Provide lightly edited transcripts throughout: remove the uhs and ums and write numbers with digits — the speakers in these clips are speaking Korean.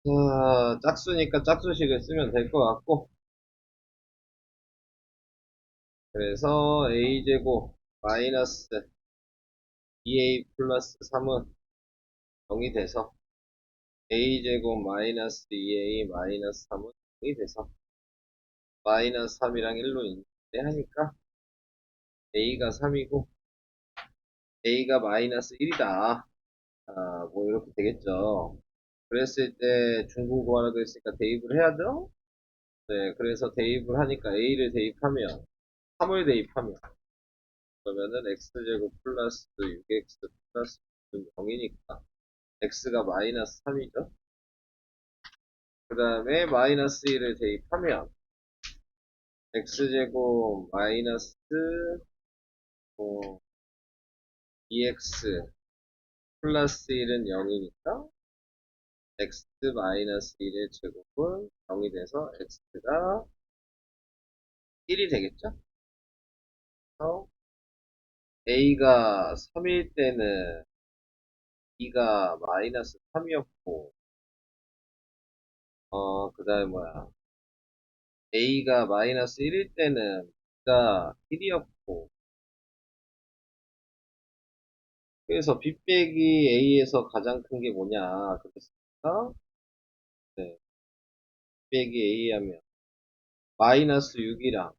자, 짝수니까 짝수식을 쓰면 될 것 같고, 그래서 a제곱 마이너스 2a 플러스 3은 0이 돼서 a제곱 마이너스 2a 마이너스 3은 0이 돼서 마이너스 3이랑 1로 인대하니까 a가 3이고 a가 마이너스 1이다. 아, 뭐 이렇게 되겠죠. 그랬을 때 중분 구하라고 했으니까 대입을 해야죠. 네, 그래서 대입을 하니까 a를 대입하면 3을 대입하면 그러면은 x제곱 플러스 6x 플러스 0이니까 x가 마이너스 3이죠. 그 다음에 마이너스 1을 대입하면 x제곱 마이너스 2x 플러스 1은 0이니까 x 마이너스 1의 제곱은 0이 돼서 x가 1이 되겠죠? 그래서 a가 3일 때는 b가 마이너스 3이었고 그 다음에 뭐야 a가 마이너스 1일 때는 b가 1이었고 그래서 b 빼기 a에서 가장 큰 게 뭐냐 그랬으니까 네, b 빼기 a 하면 마이너스 6이랑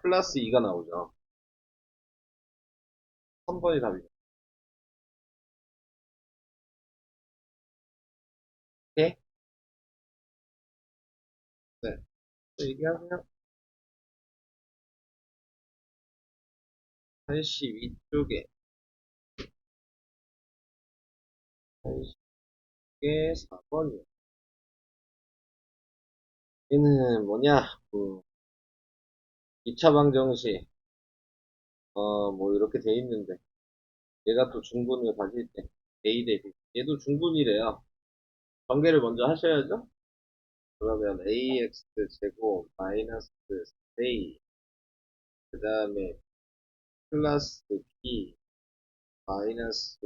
플러스 2가 나오죠. 3번이 답이죠. 오케이? 네. 또 얘기하세요. 82쪽에 82쪽에 4번이요. 얘는 뭐냐? 2차 방정식 뭐 이렇게 돼 있는데 얘가 또 중분을 가질 때 A 대 B 얘도 중분이래요. 전개를 먼저 하셔야죠. 그러면 AX 제곱 마이너스 A 그 다음에 플러스 B 마이너스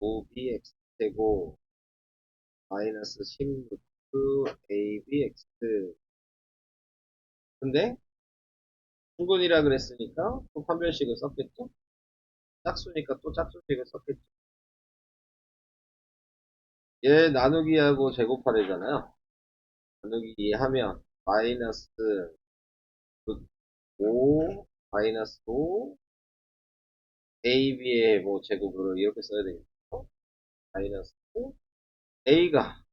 5BX 제곱 마이너스 16 ABX 근데 중분이라 그랬으니까 또 판별식을 썼겠죠? 짝수니까 또 짝수식을 썼겠죠? 얘 나누기하고 제곱하래잖아요. 나누기 하면 마이너스 5 마이너스 5 AB의 뭐 제곱으로 이렇게 써야 되겠죠? 마이너스 A가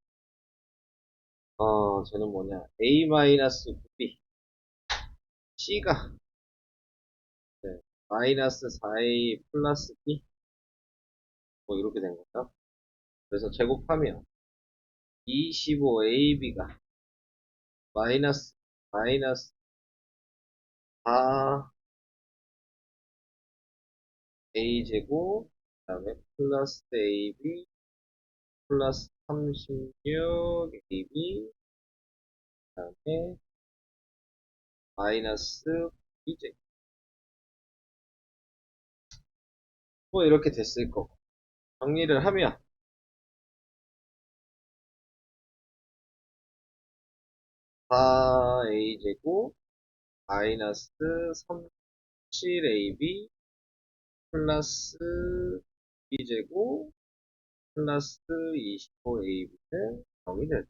쟤는 뭐냐 A 마이너스 9B C가 네, 마이너스 4A 플러스 B 뭐 이렇게 된 거죠. 그래서 제곱하면 25AB가 마이너스 4A제곱 그 다음에 플러스 AB 플러스 36AB 그 다음에 마이너스 B제곱 뭐 이렇게 됐을 거고 정리를 하면 4a제곱 마이너스 37ab 플러스 b제곱 플러스 25ab는 0이 됐다.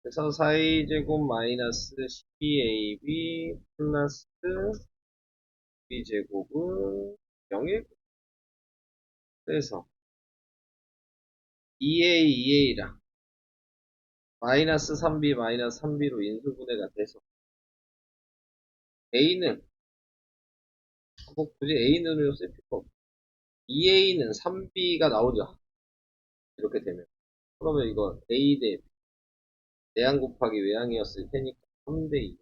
그래서 4a제곱 마이너스 12ab 플러스 b제곱은 0일 그래서 2a, 2a랑 마이너스 3b, 마이너스 3b로 인수분해가 돼서 a는 뭐 굳이 a는요 쓸 필요 없고 2a는 3b가 나오죠. 이렇게 되면 그러면 이거 a 대 내항 곱하기 외항이었을 테니까 3대 2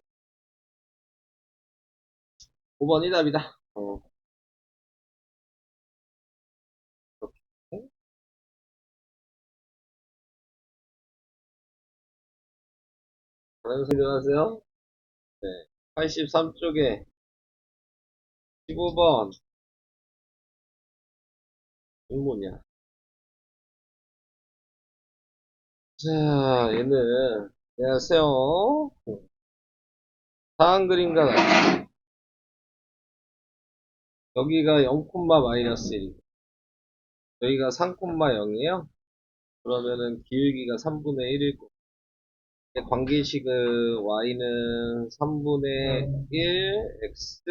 5번이 답이다. 이렇게 다른 소리 하세요. 네. 83쪽에 15번 이 뭐냐 자, 얘는, 안녕하세요. 다음 그림과 같이, 여기가 0, 마이너스 1, 여기가 3, 0이에요. 그러면은 기울기가 3분의 1일 거고, 관계식은 y는 3분의 1, x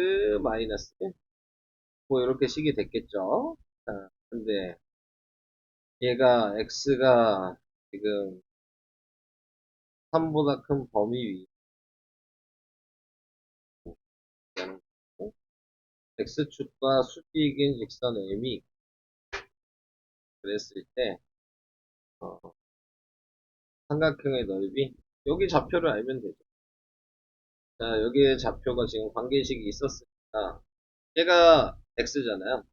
마이너스 1, 뭐 이렇게 식이 됐겠죠. 자, 근데 얘가 x가 지금 3보다 큰 범위 위, x축과 수직인 직선 m이 그랬을 때 어, 삼각형의 넓이 여기 좌표를 알면 되죠. 자, 여기에 좌표가 지금 관계식이 있었으니까 얘가 x잖아요.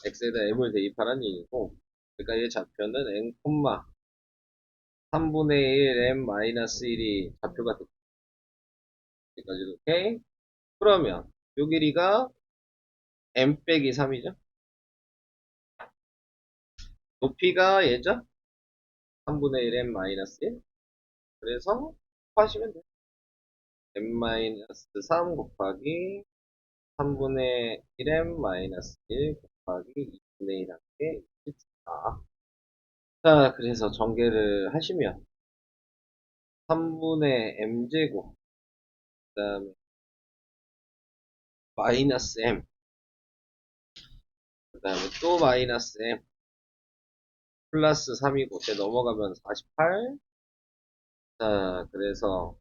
x에다 m을 대입하라는 얘기고, 그러니까 얘 좌표는 n, 3분의 1 m 마이너스 1이 좌표가 됐죠. 여기까지 오케이. 그러면 요 길이가 m 빼기 3이죠. 높이가 얘죠. 3분의 1 m 마이너스 1. 그래서 곱하시면 돼요. m 마이너스 3 곱하기 3분의 1m 마이너스 1 곱하기 2분의 1 한게 24. 자, 그래서 전개를 하시면 3분의 m제곱, 그 다음에 마이너스 m, 그 다음에 또 마이너스 m, 플러스 3이고, 제 넘어가면 48. 자, 그래서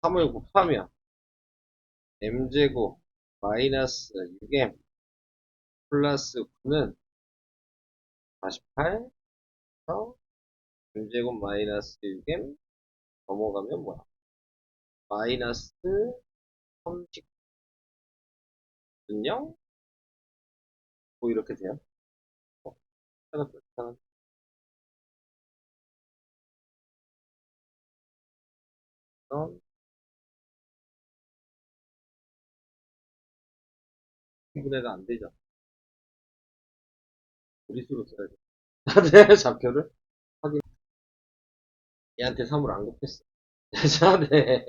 3을 곱하면 m제곱 마이너스 6m 플러스 9는 48. m제곱 마이너스 6m 넘어가면 뭐야? 마이너스 30분요? 뭐 이렇게 돼요. 어, 하나 더 이상한. 어, 분해가 안 되죠. 무리수로 써야 돼. 네, 좌표를 확인. 얘한테 3을 안 곱했어. 자, 네.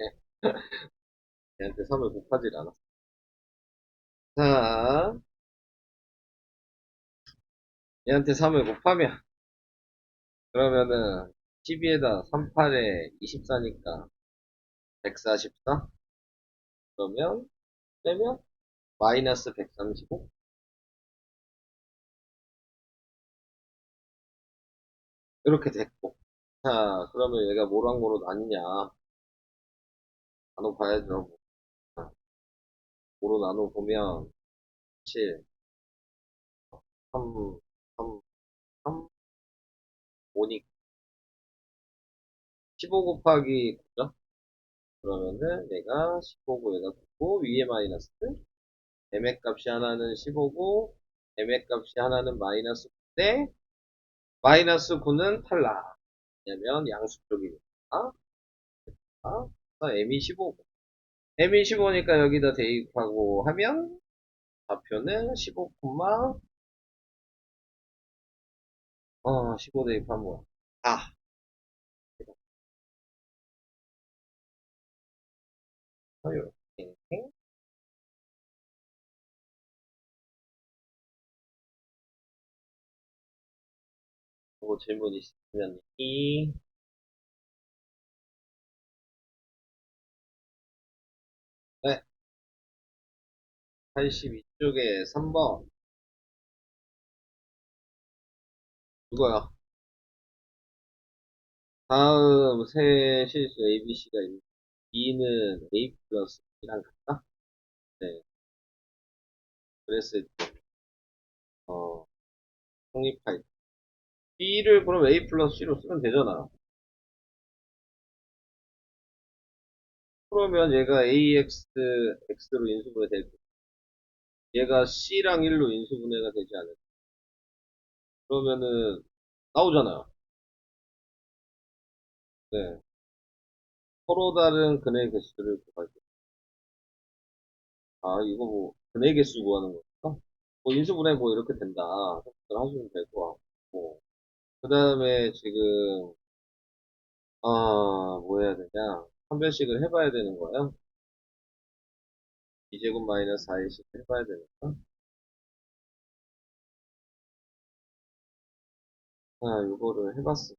얘한테 3을 곱하질 않았어. 자, 얘한테 3을 곱하면, 그러면은, 12에다 38에 24니까 144? 그러면, 빼면, 마이너스 135? 이렇게 됐고. 자, 그러면 얘가 뭐랑 나뉘냐. 나눠봐야죠. 뭐로 나눠보면, 7, 3, 3, 3, 5니까. 15 곱하기 9죠? 그러면은 얘가 15고 얘가 9고 위에 마이너스 m의 값이 하나는 15고 m의 값이 하나는 마이너스 9인데 마이너스 9는 탈락. 왜냐면 양수 쪽이니까. m이 15고 m이 15니까 여기다 대입하고 하면 좌표는 15, 15 대입하면 뭐야? 아, 이렇게. 뭐 질문 있으면 네, 82쪽에 3번 이거요. 다음 세 실수 ABC가 있는데 B는 A 플러스 B랑 같다? 네. 그랬을 때, 성립할 때. B를 그럼 A 플러스 C로 쓰면 되잖아. 그러면 얘가 AX, X로 인수분해 될 거. 얘가 C랑 1로 인수분해가 되지 않을까. 그러면은, 나오잖아요. 네. 서로 다른 근의 개수를 구하죠. 아, 이거 뭐, 근의 개수 구하는 거니까? 뭐, 인수분해 뭐 이렇게 된다. 생각을 하시면 될 것 같고. 그 다음에 지금, 뭐 해야 되냐. 판별식을 해봐야 되는 거야. 2제곱 마이너스 4씩 해봐야 되니까. 요거를 해봤어.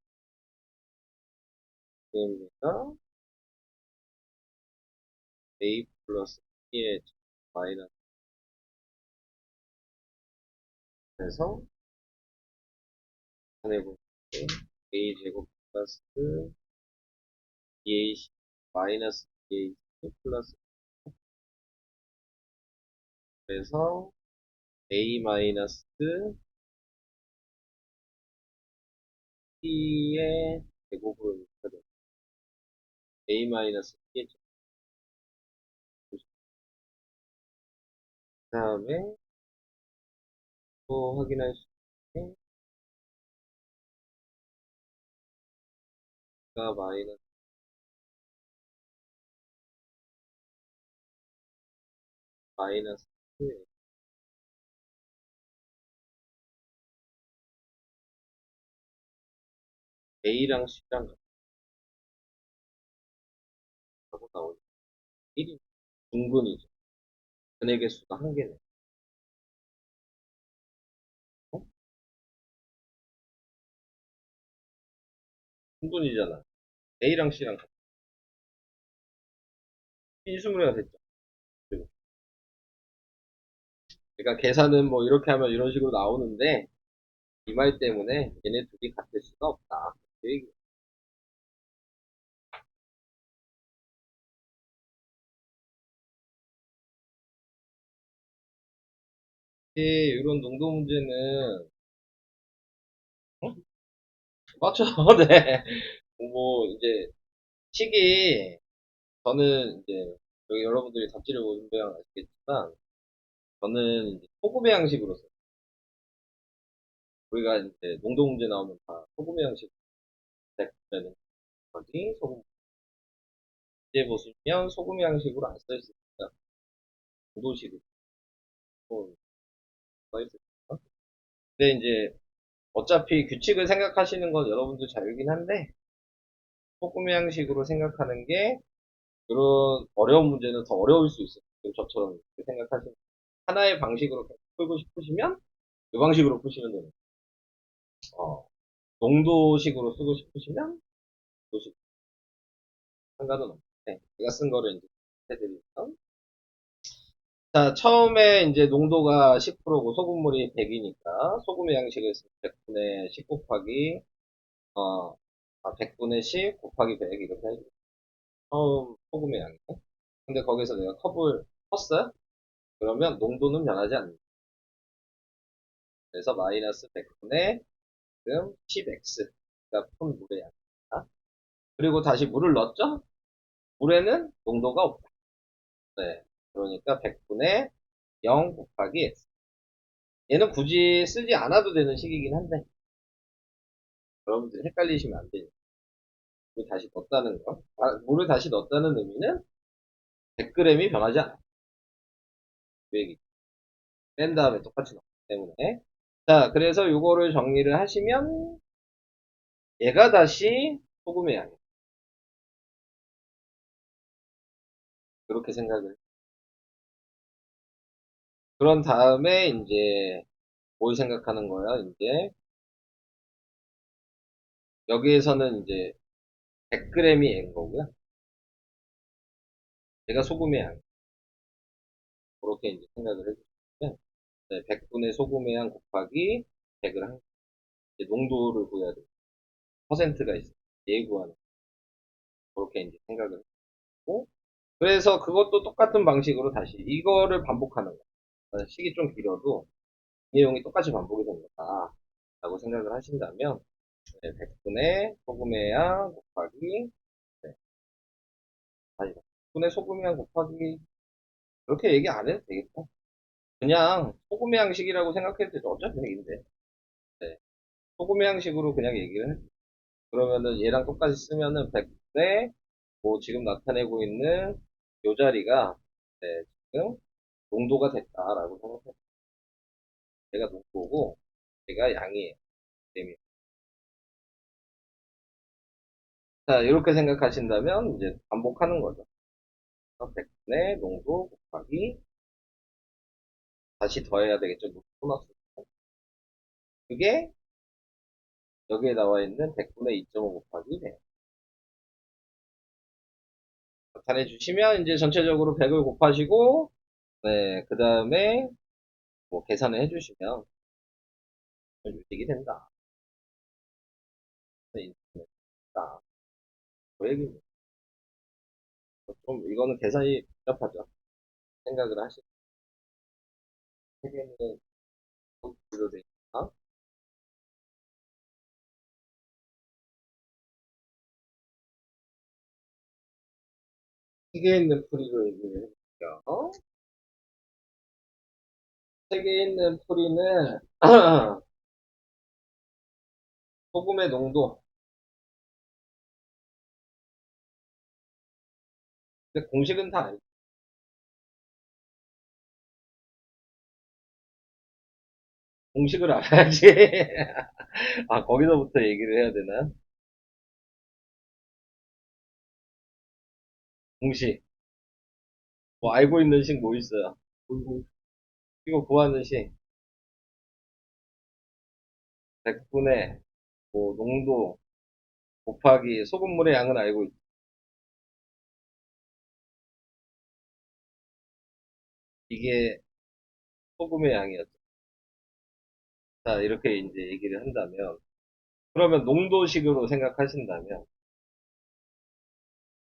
그러니까 a 플러스 b의 마이너스 해서 해보면 a 제곱 플러스 2ac 마이너스 2ac 플러스 그래서 a 마이너스 b의 제곱으로 묶어야 돼. a 마이너스 b의 제곱. 그 다음에 또 확인할 수 있는 가 마이너스 a랑 c랑 같다고 나오죠. 1이 중근이죠. 근의 개수가 한 개네. 어? 중근이잖아. a랑 c랑 같아. 인수분해가 됐죠. 그러니까 계산은 뭐 이렇게 하면 이런 식으로 나오는데 이 말 때문에 얘네 둘이 같을 수가 없다. 그 얘기. 이런 농도 문제는 어? 맞죠? 네. 뭐 이제 식이 저는 이제 여기 여러분들이 답지를 보시면 아시겠지만 저는 이제 소금의 양식으로 써요. 우리가 이제 농도 문제 나오면 다 소금의 양식 되는 거지. 소금 이제 보시면 소금의 양식으로 안 써 있으니까 농도식으로 써 있으니까. 근데 이제 어차피 규칙을 생각하시는 건 여러분들 자유긴 한데 소금의 양식으로 생각하는 게 그런 어려운 문제는 더 어려울 수 있어요. 저처럼 이렇게 생각하시면 하나의 방식으로 풀고 싶으시면 이 방식으로 푸시면 됩니다. 어, 농도식으로 쓰고 싶으시면 농도식 상관은 없는데 제가 쓴 거를 이제 해드리면 자 처음에 이제 농도가 10%고 소금물이 100이니까 소금의 양식을 100분의 10 곱하기 어, 100분의 10 곱하기 100 이렇게 해줘. 처음 소금의 양이요. 근데 거기서 내가 컵을 펐어요? 그러면 농도는 변하지 않는다. 그래서 마이너스 100분의 지금 10x가 푼 물의 양입니다. 그리고 다시 물을 넣었죠? 물에는 농도가 없다. 네. 그러니까 100분의 0 곱하기 x. 얘는 굳이 쓰지 않아도 되는 식이긴 한데 여러분들 헷갈리시면 안 되니까 물을 다시 넣었다는 거. 물을 다시 넣었다는 의미는 100g이 변하지 않아. 그 얘기. 뺀 다음에 똑같이 넣기 때문에. 자, 그래서 이거를 정리를 하시면 얘가 다시 소금의 양이에요. 그렇게 생각을. 그런 다음에 이제 뭘 생각하는 거야? 이제 여기에서는 이제 100g이 N인 거고요. 얘가 소금의 양. 그렇게 이제 생각을 해주시면 100분의 소금의 양 곱하기 100을 한 이제 농도를 구해야 돼요. 퍼센트가 있어요. 얘 구하는. 그렇게 이제 생각을 했고 그래서 그것도 똑같은 방식으로 다시 이거를 반복하는 거예요. 식이 좀 길어도 내용이 똑같이 반복이 됩니다. 라고 생각을 하신다면 100분의 소금의 양 곱하기 네, 아니 100분의 소금의 양 곱하기 그렇게 얘기 안 해도 되겠다. 그냥 소금의 양식이라고 생각해도 되죠. 어차피 얘기인데. 네. 소금의 양식으로 그냥 얘기를 해. 그러면은 얘랑 똑같이 쓰면은 100대 뭐 지금 나타내고 있는 요 자리가 네, 지금 농도가 됐다라고 생각해요. 얘가 농도고 얘가 양이에요. 자, 이렇게 생각하신다면 이제 반복하는 거죠. 100분의 농도 곱하기 다시 더해야 되겠죠. 보너스. 그게 여기에 나와 있는 100분의 2.5 곱하기 100. 나타내 주시면 이제 전체적으로 100을 곱하시고 네, 그 다음에 뭐 계산을 해주시면 유식이 된다. 네, 된다. 그 얘기입니다. 좀 이거는 계산이 복잡하죠. 생각을 하시고 세개는 어디로 되어 있나? 세개에 있는 풀이로 얘기를 해볼게요. 세개에 있는 풀이는 소금의 농도. 근데 공식은 다 알죠. 공식을 알아야지. 아, 거기서부터 얘기를 해야 되나? 공식. 뭐 알고 있는 식 뭐 있어요? 이거 구하는 식. 100분의 뭐 농도 곱하기 소금물의 양은 알고 있죠. 이게 소금의 양이었죠. 자, 이렇게 이제 얘기를 한다면, 그러면 농도식으로 생각하신다면,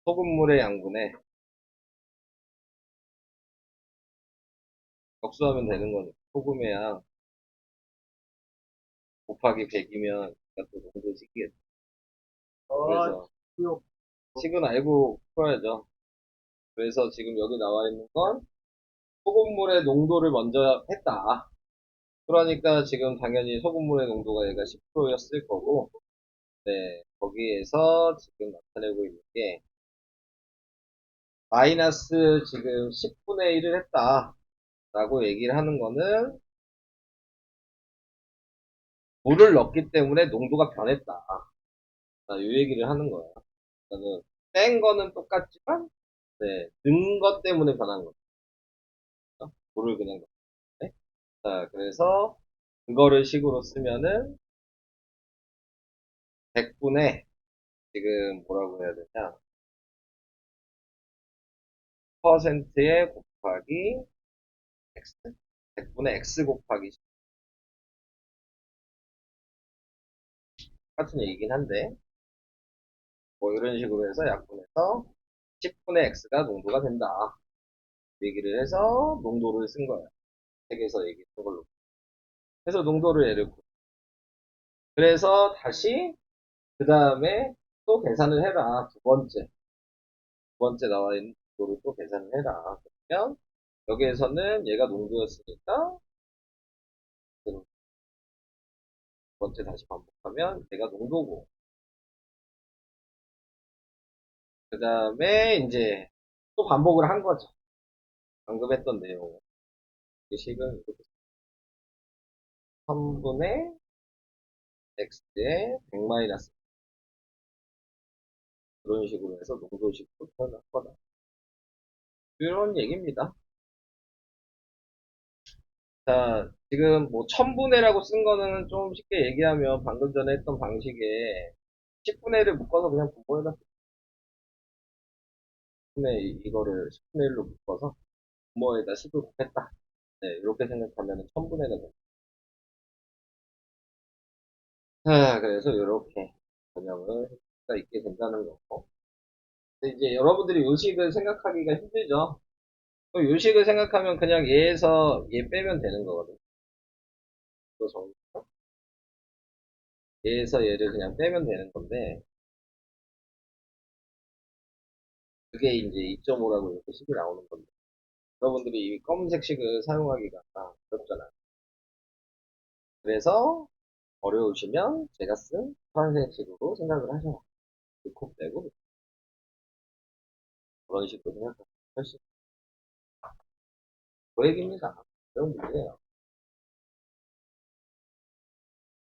소금물의 양분에 격수하면 되는 거니까, 소금의 양 곱하기 100이면, 또 농도식이겠죠. 그래서, 식은 알고 풀어야죠. 그래서 지금 여기 나와 있는 건, 소금물의 농도를 먼저 했다. 그러니까 지금 당연히 소금물의 농도가 얘가 10%였을 거고, 네, 거기에서 지금 나타내고 있는 게, 마이너스 지금 10분의 1을 했다. 라고 얘기를 하는 거는 물을 넣기 때문에 농도가 변했다. 이 얘기를 하는 거예요. 그러니까는 뺀 거는 똑같지만 네, 넣은 것 때문에 변한 거죠. 물을 그냥 넣었네. 자, 그래서 그거를 식으로 쓰면은 100분의 지금 뭐라고 해야 되냐? 퍼센트에 곱하기 x 100분의 x 곱하기 10 같은 얘기긴 한데 뭐 이런 식으로 해서 약분해서 10분의 x가 농도가 된다. 얘기를 해서 농도를 쓴 거예요. 책에서 얘기한 걸로. 그래서 농도를 예를 고 그래서 다시 그 다음에 또 계산을 해라. 두 번째 나와 있는 농도를 또 계산을 해라. 그러면 여기에서는 얘가 농도였으니까 두 번째 다시 반복하면 얘가 농도고 그 다음에 이제 또 반복을 한 거죠. 방금 했던 내용. 이 식은 이렇게 3분의 x에 100 마이너스 그런 식으로 해서 농도식으로 표현할 거다. 이런 얘기입니다. 자, 지금 뭐 1000분의라고 쓴 거는 좀 쉽게 얘기하면 방금 전에 했던 방식에 10분의를 묶어서 그냥 분모에다 10분의 이거를 10분의 1로 묶어서 분모에다 10을 곱했다. 네, 이렇게 생각하면 1000분의가 됩니다. 자, 그래서 이렇게 전형을 할 수가 있게 된다는 거고. 근데 이제 여러분들이 요식을 생각하기가 힘들죠. 요식을 생각하면 그냥 얘에서 얘 빼면 되는 거거든요. 또 얘에서 얘를 그냥 빼면 되는 건데, 그게 이제 2.5라고 이렇게 식이 나오는 건데. 여러분들이 이 검은색 식을 사용하기가 어렵잖아요. 그래서 어려우시면 제가 쓴 파란색 식으로 생각을 하셔라. 코 빼고 그런 식으로 생각하시면 훨씬 그 얘기입니다. 이런 문제예요.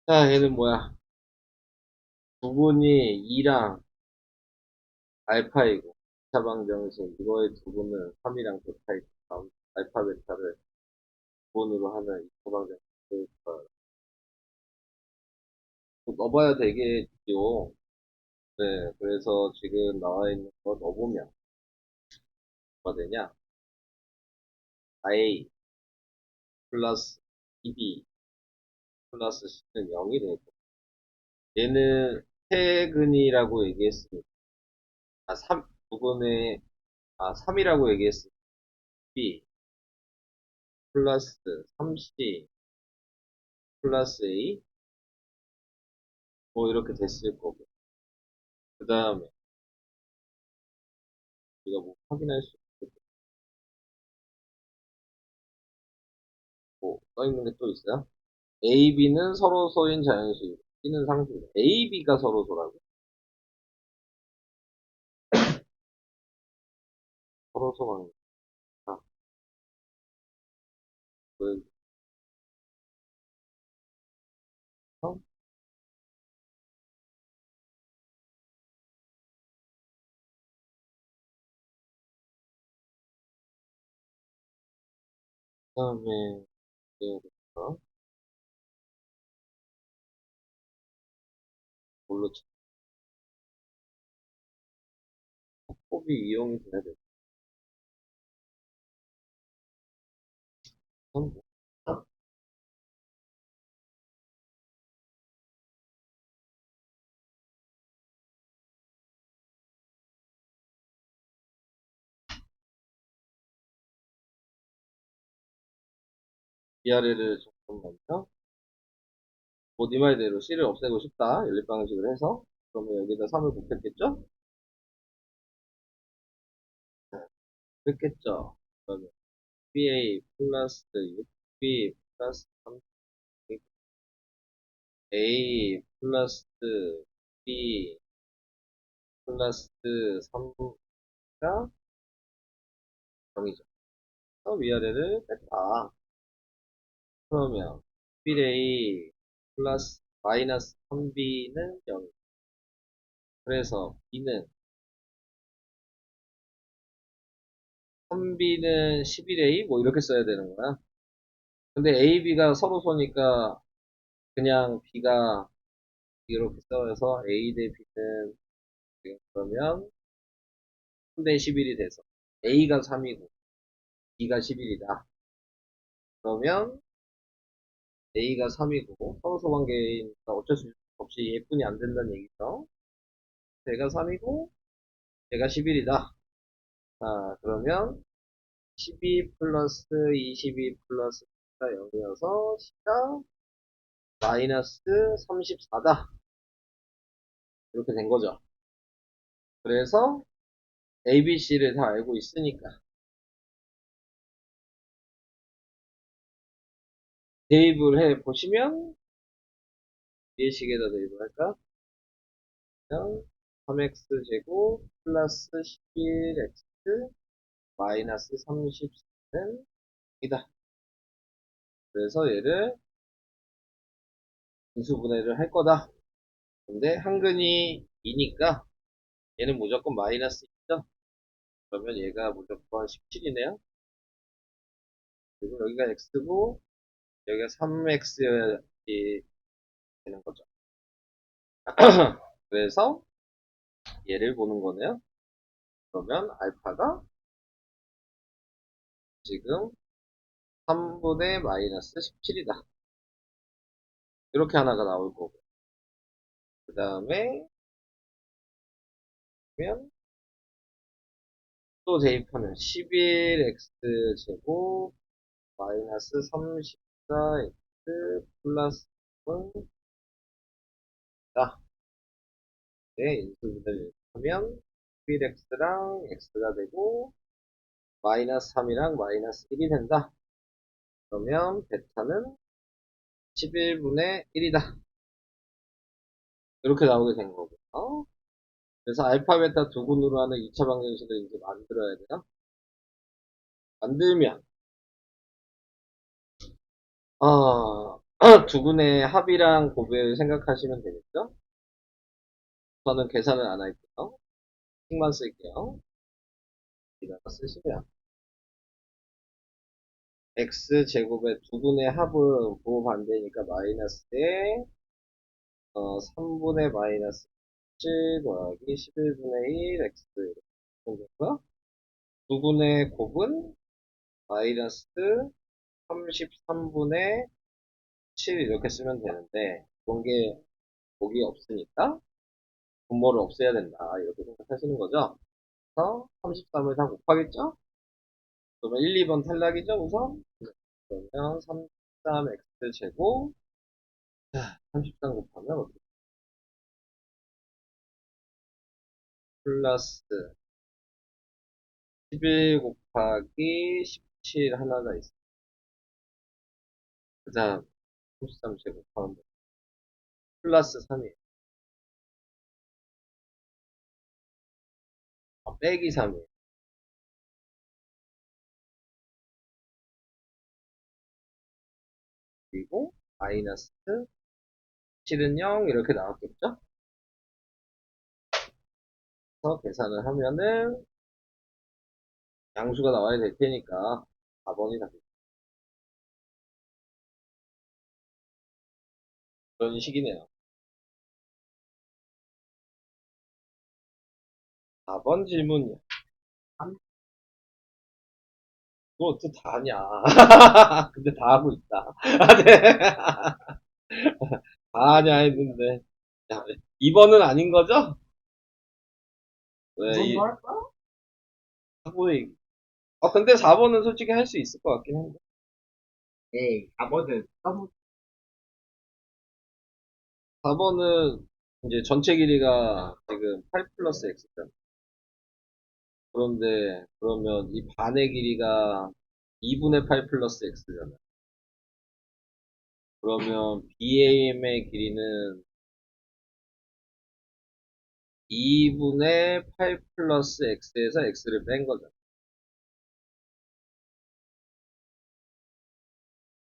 자, 얘는 뭐야? 부분이 2랑 알파이고 2차 방정식 이거의 두분은 3이랑 베타이고 다음 알파 베타를 기본으로 하는 2차 방정식을 넣어봐야 되겠죠. 네, 그래서 지금 나와 있는 거 넣어보면 뭐가 되냐? a 플러스 2b 플러스 c는 0이 되고 얘는 최근이라고 얘기했으니까 3 부분의 3이라고 얘기했으니까 b 플러스 3c 플러스 a 뭐 이렇게 됐을 거고 그 다음에 우리가 뭐 확인할 수 있고 뭐 써있는 게 또 있어요? A, B는 서로소인 자연수이고 B는 상수이고 A, B가 서로소라고 서로소만 아, 그 다음에 뭘로 첩법이 이용이 돼야 돼. 위아래를 잠깐만요. 뭐, 네 말대로 C를 없애고 싶다. 연립 방식을 해서. 그러면 여기다 3을 곱했겠죠? 그랬겠죠? 그러면 BA 플러스 6B 플러스 3 A 플러스 B 플러스 3가 0이죠. 위아래를 뺐다. 그러면 BA 플러스 마이너스 3B는 0. 그래서 B는 3B는 11A 뭐 이렇게 써야 되는 거야. 근데 A, B가 서로 소니까 그냥 B가 이렇게 써서 A 대 B는 그러면 3대 11이 돼서 A가 3이고 B가 11이다. 그러면 A가 3이고 서로소 관계니까 어쩔 수 없이 예분이 안 된다는 얘기죠. 얘가 3이고 얘가 11이다. 자, 그러면 12 플러스 22 플러스 C가 0이어서 C가 마이너스 34다. 이렇게 된 거죠. 그래서 ABC를 다 알고 있으니까 대입을 해 보시면 예식에다 대입을 할까? 그냥 3x 제곱 플러스 11x 마이너스 34는 이다. 그래서 얘를 인수분해를 할 거다. 근데 한근이 2니까 얘는 무조건 마이너스 2죠. 그러면 얘가 무조건 17이네요. 그리고 여기가 x고 여기가 3x여야 되는 거죠. 그래서 얘를 보는 거네요. 그러면 알파가 지금 3분의 마이너스 17이다. 이렇게 하나가 나올 거고. 그 다음에, 또 대입하면 11x 제곱 마이너스 34x 플러스 1다. 네, 인수분해를 하면 11x랑 x가 되고 마이너스 3이랑 마이너스 1이 된다. 그러면 베타는 11분의 1이다. 이렇게 나오게 된 거고. 그래서 알파, 베타 두 군으로 하는 2차 방정식을 이제 만들어야 돼요. 만들면, 두 군의 합이랑 곱을 생각하시면 되겠죠? 저는 계산을 안 할게요. 식만 쓸게요. 여기다가 쓰시면 x제곱의 두 분의 합은 부호 반대니까 마이너스에 3분의 마이너스 7 더하기 11분의 1 x 이렇게 되고요. 두 분의 곱은 마이너스 33분의 7 이렇게 쓰면 되는데 그런 게 곱이 없으니까 분모를 없애야 된다 이렇게 생각하시는 거죠. 그래서 33을 다 곱하겠죠. 그러면 1, 2번 탈락이죠 우선. 그러면 33x 제곱 33 곱하면 어떻게 플러스 11 곱하기 17 하나가 있어. 그 다음 33 제곱하면 플러스 3이에요. 빼기 3이에요. 그리고 마이너스 7은 0 이렇게 나왔겠죠? 그래서 계산을 하면은 양수가 나와야 될 테니까 4번이 답이죠. 그런 식이네요. 4번 질문이요. 그거 어떻게 다 하냐. 근데 다 하고 있다. 아, 네. 다 하냐 했는데. 야, 2번은 아닌 거죠? 왜, 하고 얘기. 근데 4번은 솔직히 할 수 있을 것 같긴 한데. 에이, 아버지, 너무 4번은 이제 전체 길이가 지금 8 플러스 x잖아. 그런데, 그러면 이 반의 길이가 2분의 8 플러스 x잖아. 그러면 BAM의 길이는 2분의 8 플러스 x에서 x를 뺀 거잖아.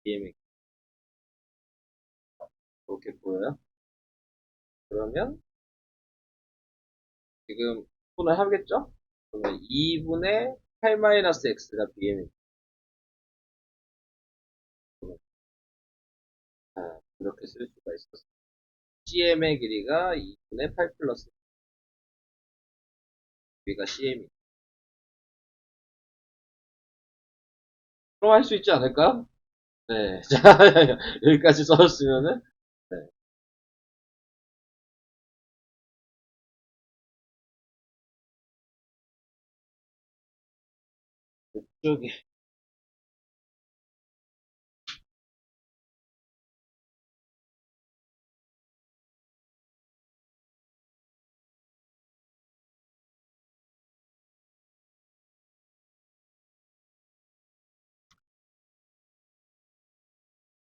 BM의 그렇게 보여요? 그러면 지금 분을 하겠죠? 그러면 2분의 8 마이너스 x가 BM이 이렇게 쓸 수가 있었어. CM의 길이가 2분의 8 플러스 여기가 CM이. 그럼 할 수 있지 않을까? 네. 자, 여기까지 써줬으면은, 네. 이쪽에,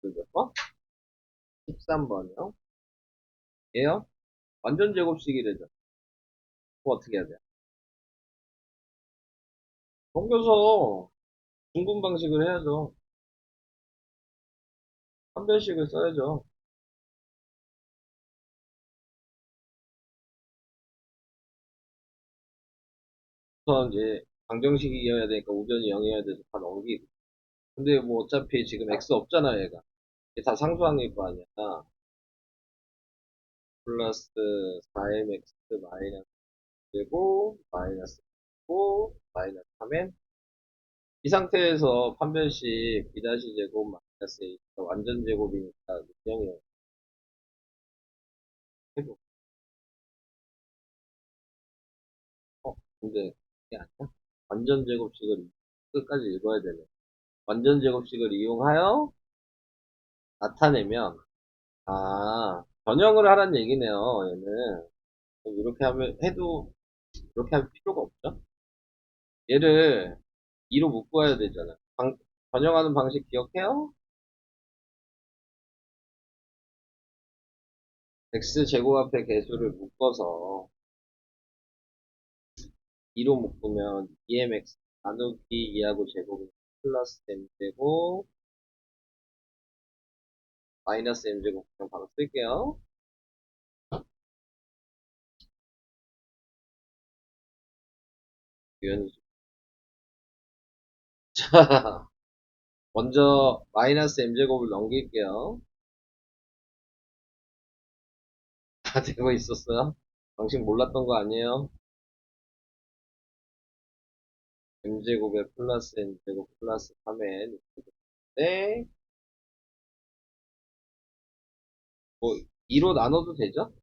몇 번? 13번이요. 얘요? 완전 제곱식이래죠. 그거 어떻게 해야 돼요? 넘겨서 중분 방식을 해야죠. 판별식을 써야죠. 우선 이제 방정식이어야 되니까 우변이 0이어야 돼서 다 넘기고. 근데 뭐 어차피 지금 x 없잖아 얘가. 이게 다 상수항일 거 아니야. 플러스 4mx 마이너스 되고 마이너스 9 마이너스 하면 이 상태에서 판별식 b 제곱 마이너스 a 완전 제곱이니까 0이에요. 해보. 근데 그게 아니야. 완전 제곱식을 끝까지 읽어야 되네. 완전 제곱식을 이용하여 나타내면 변형을 하라는 얘기네요. 얘는 그럼 이렇게 하면 해도 이렇게 할 필요가 없죠. 얘를 2로 묶어야 되잖아. 변형하는 방식 기억해요? x제곱 앞에 개수를 묶어서 2로 묶으면 2mx 나누기 2하고 제곱이 플러스 m제곱 마이너스 m제곱 그냥 바로 쓸게요. 유연이죠. 자, 먼저 마이너스 m제곱을 넘길게요. 다 되고 있었어요? 당신 몰랐던 거 아니에요? m제곱에 플러스 n제곱 플러스 3n 네, 뭐 2로 나눠도 되죠?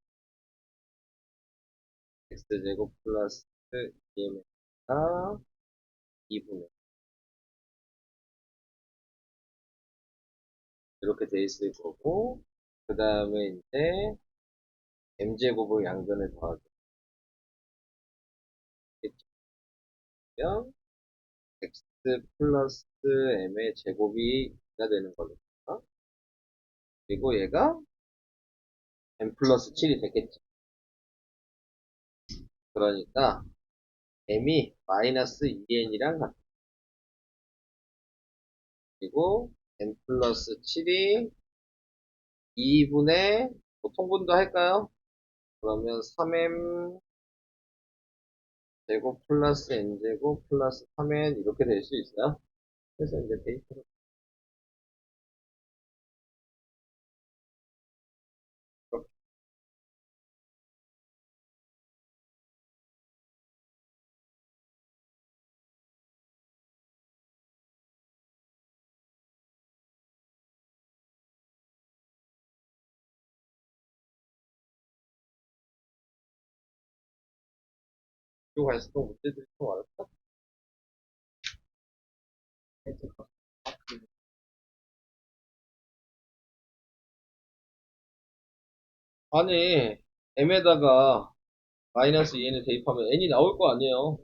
x제곱 플러스 2mx가 2분의 이렇게 돼 있을 거고 그 다음에 이제 m제곱을 양변에 더하면 x 플러스 m의 제곱이 가 되는 거니까 그리고 얘가 m 플러스 7이 됐겠지. 그러니까 m이 마이너스 2n이랑 같아. 그리고 m 플러스 7이 2분의 뭐 통분도 할까요? 그러면 3m 제곱 플러스 n제곱 플러스 3n 이렇게 될 수 있어요. 그래서 이제 데이터를 이렇게 쭉 갈수록 문제들이 좀 어렵다. 아니 m에다가 마이너스 2n을 대입하면 n이 나올 거 아니에요.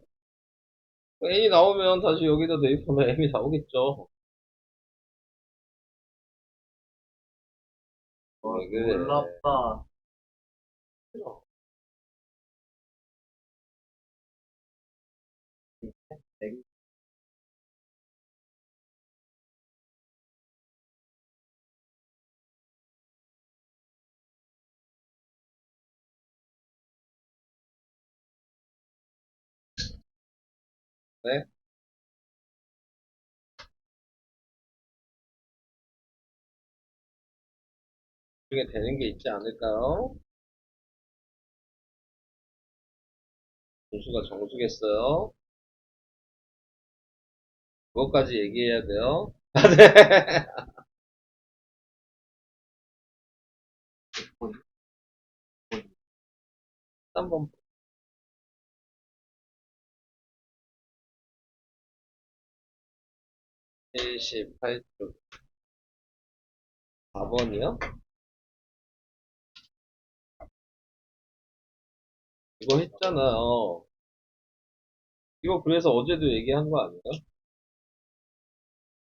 n이 나오면 다시 여기다 대입하면 m이 나오겠죠. 왜 그래? 놀랍다. 네? 중에 되는 게 있지 않을까요? 분수가 정수겠어요? 그것까지 얘기해야 돼요? 아, 네. 3번 78쪽 4번이요? 이거 했잖아요. 이거 그래서 어제도 얘기한 거 아니에요?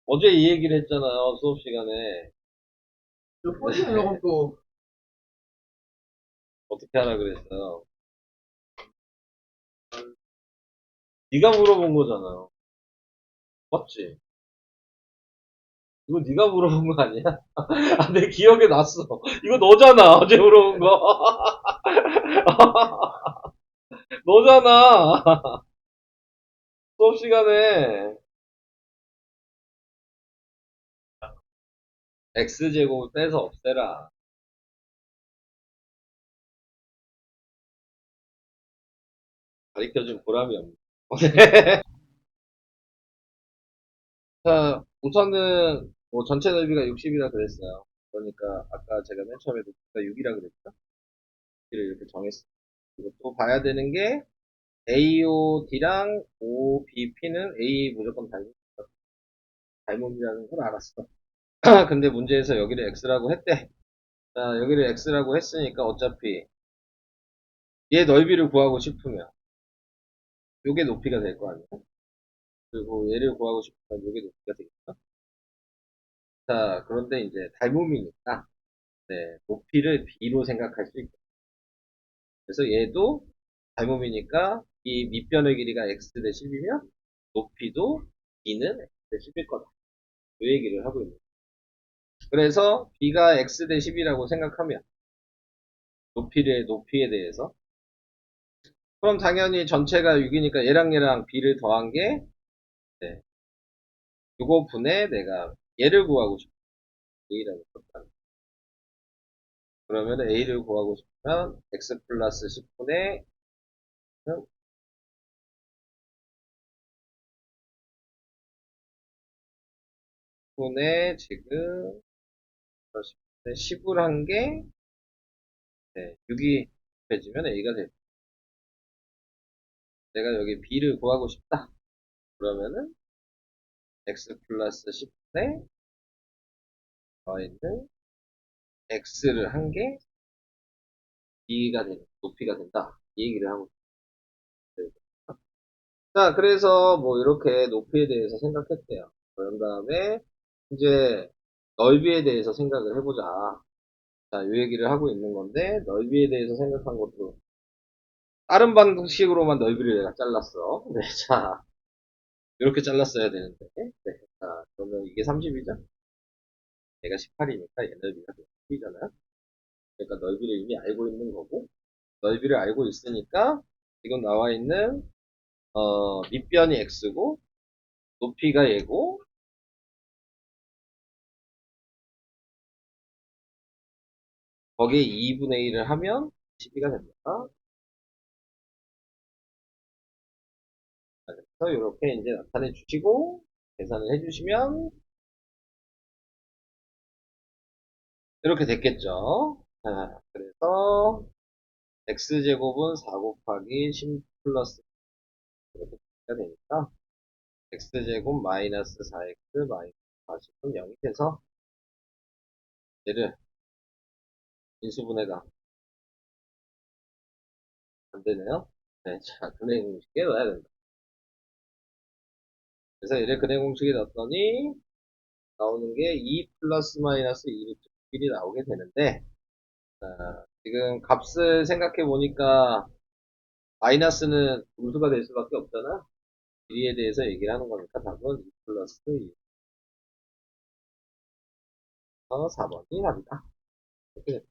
어제 이 얘기를 했잖아요, 수업 시간에. 그 포지션으로 또 어떻게 하라 그랬어요? 네가 물어본 거잖아요. 맞지? 이거 네가 물어본 거 아니야? 아, 내 기억에 났어. 이거 너잖아, 어제 물어본 거. 너잖아. 수업 시간에 x제곱을 빼서 없애라. 가르쳐준 보람이 없네. 자, 우선은 뭐 전체 넓이가 60이라 그랬어요. 그러니까 아까 제가 맨 처음에 높이가 6이라 그랬죠? 를 이렇게 정했어요. 그리고 또 봐야 되는 게 AOD랑 OBP는 A 무조건 닮음이라는 걸 알았어. 근데 문제에서 여기를 X라고 했대. 자, 여기를 X라고 했으니까 어차피 얘 넓이를 구하고 싶으면 요게 높이가 될 거 아니야? 그리고 얘를 구하고 싶으면 요게 높이가 되겠죠? 자, 그런데 이제 닮음이니까 네, 높이를 B로 생각할 수 있고 그래서 얘도 닮음이니까 이 밑변의 길이가 x 대 10이면 높이도 b는 x 대 10일 거다. 그 얘기를 하고 있는 거예요. 그래서 b가 x 대 10이라고 생각하면 높이에 대해서 그럼 당연히 전체가 6이니까 얘랑 b를 더한 게, 네. 요거 분에 내가 얘를 구하고 싶어. a라고 썼다. 그러면 a를 구하고 싶으면 x 플러스 10분의 분의 지금 10을 한 게, 네, 6이 빼지면 a가 돼. 내가 여기 b를 구하고 싶다. 그러면은 x 플러스 10분의 y는 x를 한 게 b가 되는, 높이가 된다. 이 얘기를 하고 있어요. 자, 그래서 뭐 이렇게 높이에 대해서 생각했대요. 그런 다음에 이제 넓이에 대해서 생각을 해보자. 자, 이 얘기를 하고 있는 건데 넓이에 대해서 생각한 것도 다른 방식으로만 넓이를 내가 잘랐어. 네, 자, 이렇게 잘랐어야 되는데. 네, 자, 그러면 이게 30이죠? 얘가 18이니까 얘 넓이가 10이잖아요. 그러니까 넓이를 이미 알고 있는 거고, 넓이를 알고 있으니까 지금 나와 있는 밑변이 x고 높이가 얘고 거기에 2분의 1을 하면 12가 됩니다. 그래서 이렇게 이제 나타내 주시고 계산을 해 주시면 이렇게 됐겠죠. 자, 그래서 x제곱은 4 곱하기 10 플러스 이렇게 되니까 x제곱 마이너스 4x 마이너스 40은 0이 돼서 얘를 인수분해가 안 되네요. 네, 자, 근해 공식에 넣어야 된다. 그래서 얘를 근해 공식에 넣었더니 나오는 게 2 플러스 마이너스 2이 나오게 되는데, 지금 값을 생각해 보니까 마이너스는 음수가 될 수밖에 없잖아. 길이에 대해서 얘기를 하는 거니까 답은 2 플러스 2. 4번이 답이다. 이렇게 됩니다.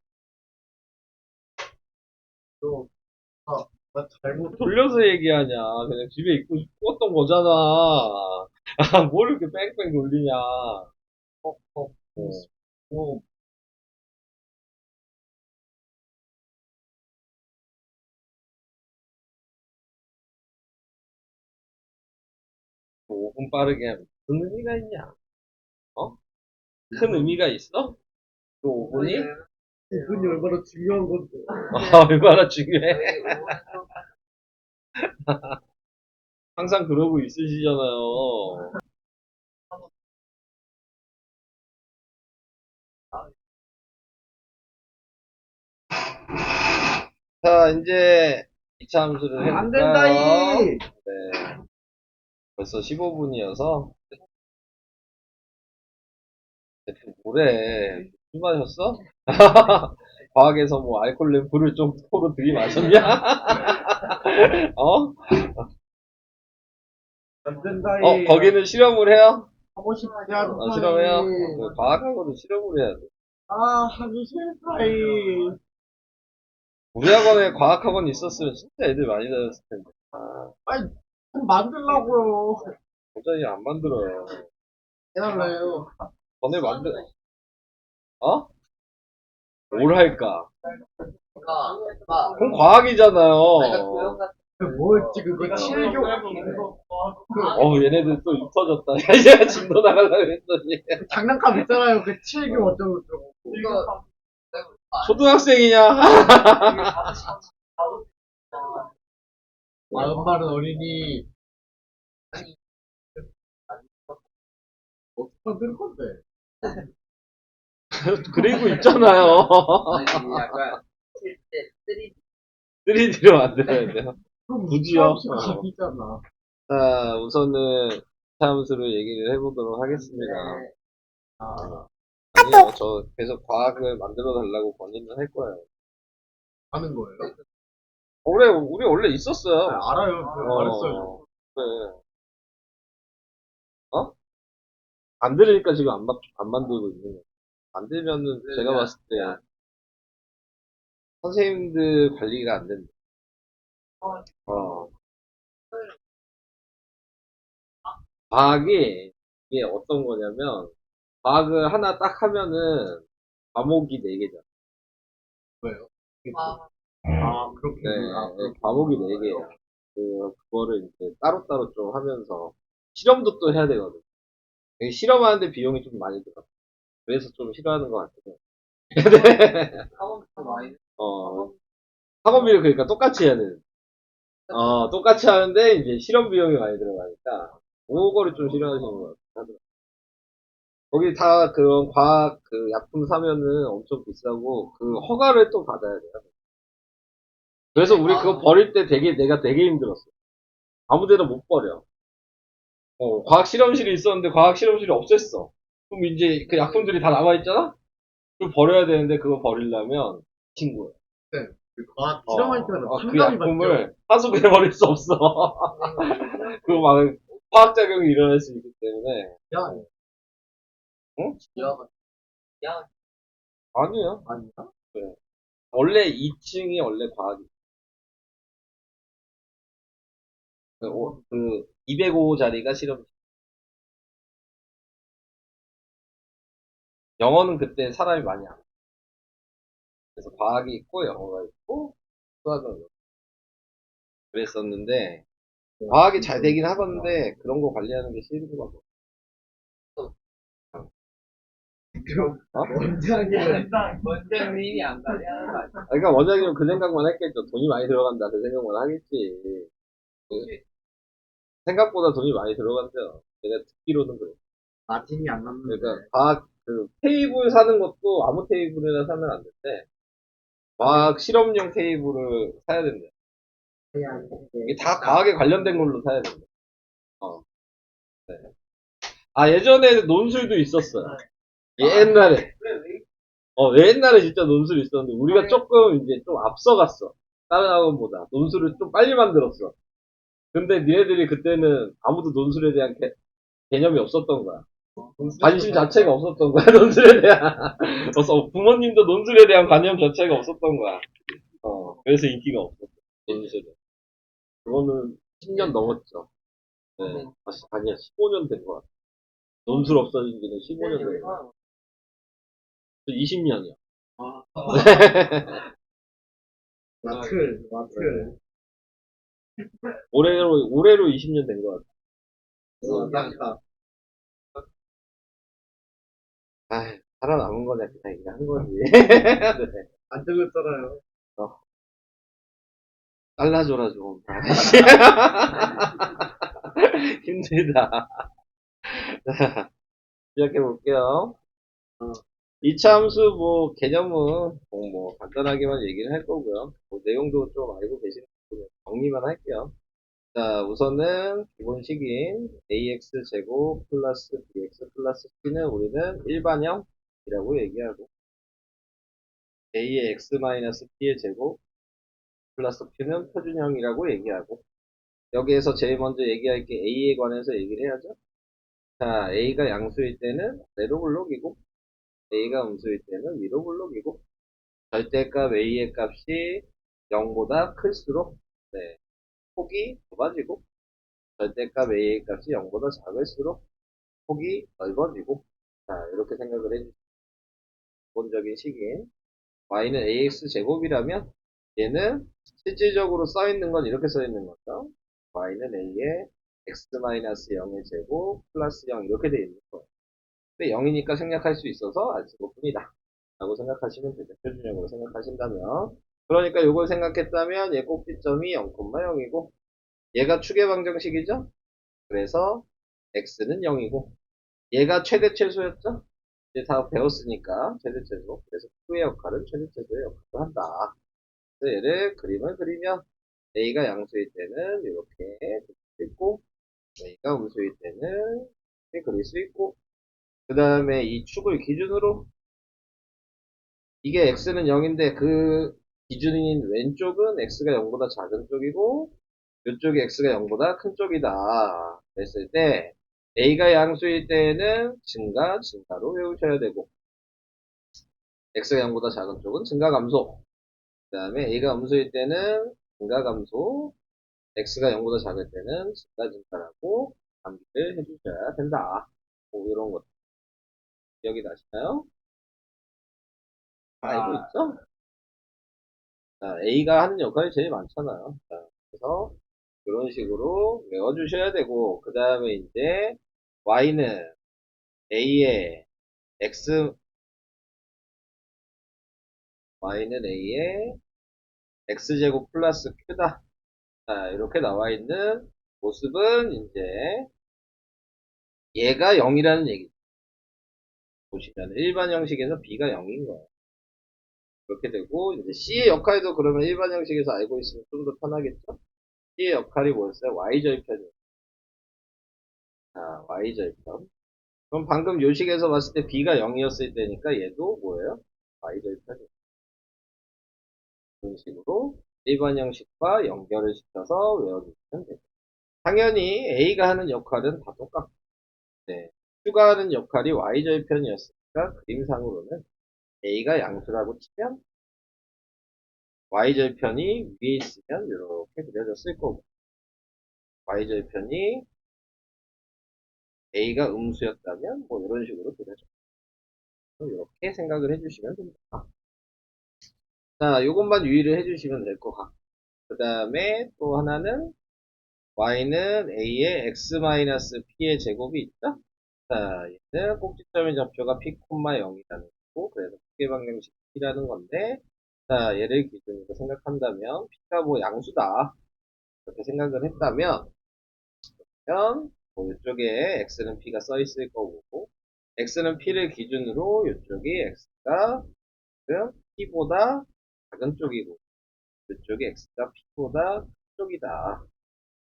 또, 나 잘못 돌려서 얘기하냐. 그냥 집에 있고 싶었던 거잖아. 아, 뭘 이렇게 뺑뺑 돌리냐. 어, 뭐, 5분 빠르게 하면 무슨 의미가 있냐? 어? 큰 의미가 있어? 그 5분이? 이분이 얼마나 중요한 건데. 아, 얼마나 중요해. 항상 그러고 있으시잖아요. 자, 이제 2차 함수를 해볼까요? 안 된다, 이! 네. 벌써 15분이어서. 대표 뭐래? 술 마셨어? 과학에서 뭐 알코올 램프를 좀 코로 들이마셨냐? 어? 안 된다, 이! 거기는 실험을 해요? 하고 싶지 않다, 실험해요? 이. 과학하고는 실험을 해야 돼. 아, 하기 싫다, 이. 우리 학원에 과학학원 있었으면 진짜 애들 많이 다녔을 텐데. 아니, 좀 만들라고요. 도저히 안 만들어요. 해달래요. 전에 어? 뭘 할까? 그건 과학이잖아요. 뭐였지, 그거, 칠교. 얘네들 또 입 터졌다. 야, 진도 나가려고 했더니. 장난감 있잖아요, 그 칠교 어쩌고저쩌고. 초등학생이냐? 마음 마른 어린이. 어떻게 만들 건데? 그리고 있잖아요. 약간 3D로 만들어야 돼요. 그럼 굳이요? 갑이잖아. 자, 우선은 함수를 얘기를 해보도록 하겠습니다. 아, 아니요, 저 계속 과학을 만들어 달라고 건의는 할 거예요. 하는 거예요? 우리 원래 있었어요. 알아요. 말했어요. 그래. 안 들으니까 지금 안 만들고 있는 거예요. 만들면은 제가 봤을 때 선생님들 관리가 안 된다. 어. 과학이, 이게 어떤 거냐면, 과학을 하나 딱 하면은, 과목이 4개잖아. 왜요? 그렇게. 네, 과목이 4개야. 그거를 이제 따로따로 좀 하면서, 실험도 또 해야 되거든. 이게 실험하는데 비용이 좀 많이 들어. 그래서 좀 싫어하는 것 같아요. 어, 학원비를 그러니까 똑같이 해야 되는. 똑같이 하는데 이제 실험 비용이 많이 들어가니까 그거를 좀 싫어하시는 것 같아요. 거기 다 그런 과학 그 약품 사면은 엄청 비싸고 그 허가를 또 받아야 돼요. 그래서 우리 그거 버릴 때 내가 되게 힘들었어. 아무 데나 못 버려. 과학 실험실이 있었는데 과학 실험실이 없앴어. 그럼 이제 그 약품들이 다 남아있잖아? 그걸 버려야 되는데 그거 버리려면 친구야. 네. 그 과학 실험할 때마다 그 참감이 받죠. 약품을 하수구에 버릴 수 없어. 그거 막 화학작용이 일어날 수 있기 때문에. 야, 응? 야, 아니야. 아니야? 그래. 원래 2층이 원래 과학이. 그 205자리가 실험. 영어는 그때 사람이 많이 안 와. 그래서 과학이 있고 영어가 있고 수학은 있고. 그랬었는데 과학이 잘 되긴 하던데 그런 거 관리하는 게 싫은 거 같아. 원장님이 안 가냐? 그러니까 원장님은 그 생각만 했겠죠. 돈이 많이 들어간다 그 생각만 하겠지. 그 생각보다 돈이 많이 들어간대요. 내가 듣기로는 그래. 마진이 안 남는데. 그러니까 과학 그 테이블 사는 것도 아무 테이블이나 사면 안 된대. 과학 실험용 테이블을 사야 된대. 이게 다 과학에 관련된 걸로 사야 된대. 어. 네. 예전에 논술도 있었어요. 옛날에. 옛날에 진짜 논술이 있었는데, 우리가 조금 이제 좀 앞서갔어. 다른 학원보다. 논술을 좀 빨리 만들었어. 근데 니네들이 그때는 아무도 논술에 대한 개념이 없었던 거야. 관심 자체가 없었던 거야, 논술에 대한. 부모님도 논술에 대한 관념 자체가 없었던 거야. 그래서 인기가 없었어, 논술은. 그거는 10년 넘었죠. 네. 아니야, 15년 된 거 같아. 논술 없어진 지는 15년 된 거 같아. 20년이야. 와틀. 올해로 20년 된 것 같아. 살아남은 거냐, 그냥 이게 한 거지. 네. 안 들렸잖아요. 잘라줘라, 좀. 힘들다. 시작해볼게요. 이차함수 개념은 간단하게만 얘기를 할 거고요. 내용도 좀 알고 계시는 분은 정리만 할게요. 자, 우선은 기본식인 ax제곱 플러스 bx 플러스 c는 우리는 일반형이라고 얘기하고 a의 x 마이너스 p의 제곱 플러스 q는 표준형이라고 얘기하고 여기에서 제일 먼저 얘기할 게 a에 관해서 얘기를 해야죠. 자, a가 양수일 때는 아래로 블록이고 a가 음수일 때는 위로 블록이고 절대값 a의 값이 0보다 클수록 폭이 좁아지고 절대값 a의 값이 0보다 작을수록 폭이 넓어지고 자 이렇게 생각을 해주시면 기본적인 식인 y는 ax 제곱이라면 얘는 실질적으로 써있는 건 이렇게 써있는 거죠. y는 a의 x-0의 제곱 플러스 0 이렇게 되어 있는 거예요. 근데 0이니까 생략할 수 있어서 안 쓰고 뿐이다 라고 생각하시면 되죠. 표준형으로 생각하신다면 그러니까 이걸 생각했다면 얘 꼭지점이 0,0이고 얘가 축의 방정식이죠. 그래서 x는 0이고 얘가 최대 최소였죠. 이제 다 배웠으니까 최대 최소. 그래서 q의 역할은 최대 최소의 역할을 한다. 그래서 얘를 그림을 그리면 a가 양수일 때는 이렇게 그릴 수 있고 a가 음수일 때는 이렇게 그릴 수 있고 그 다음에 이 축을 기준으로 이게 x는 0인데 그 기준인 왼쪽은 x가 0보다 작은 쪽이고 이쪽이 x가 0보다 큰 쪽이다 그랬을 때 a가 양수일 때는 증가로 외우셔야 되고 x가 0보다 작은 쪽은 증가 감소 그 다음에 a가 음수일 때는 증가 감소, x가 0보다 작을 때는 증가라고 암기를 해주셔야 된다. 뭐 이런 것 기억이 나시나요? 다 알고 있죠? 자, A가 하는 역할이 제일 많잖아요. 자, 그래서 이런 식으로 외워주셔야 되고, 그 다음에 이제 Y는 A의 X, Y는 A의 X제곱 플러스 Q다. 자, 이렇게 나와 있는 모습은 이제 얘가 0이라는 얘기죠. 보시면 일반 형식에서 B가 0인 거예요. 그렇게 되고, 이제 C의 역할도 그러면 일반 형식에서 알고 있으면 좀 더 편하겠죠? C의 역할이 뭐였어요? Y절편이에요. 자, Y절편. 그럼 방금 요식에서 봤을 때 B가 0이었을 때니까 얘도 뭐예요? Y절편이에요. 이런 식으로 일반 형식과 연결을 시켜서 외워주시면 돼요. 당연히 A가 하는 역할은 다 똑같고, 네. Q가 하는 역할이 Y절편이었으니까 그림상으로는 A가 양수라고 치면 Y절편이 위에 있으면 이렇게 그려졌을 거고, Y절편이 A가 음수였다면 뭐 이런 식으로 그려져. 이렇게 생각을 해주시면 됩니다. 자, 요것만 유의를 해주시면 될 것 같고, 그 다음에 또 하나는 y는 a의 x-p의 제곱이 있죠? 자, 얘는 꼭지점의 좌표가 p, 0이라는 거고, 그래서 무게방정식 p라는 건데, 자, 얘를 기준으로 생각한다면 p가 뭐 양수다. 이렇게 생각을 했다면, 그러면 뭐 이쪽에 x는 p가 써 있을 거고, x는 p를 기준으로 이쪽이 x가 p보다 작은 쪽이고, 이쪽이 x가 p보다 큰 쪽이다.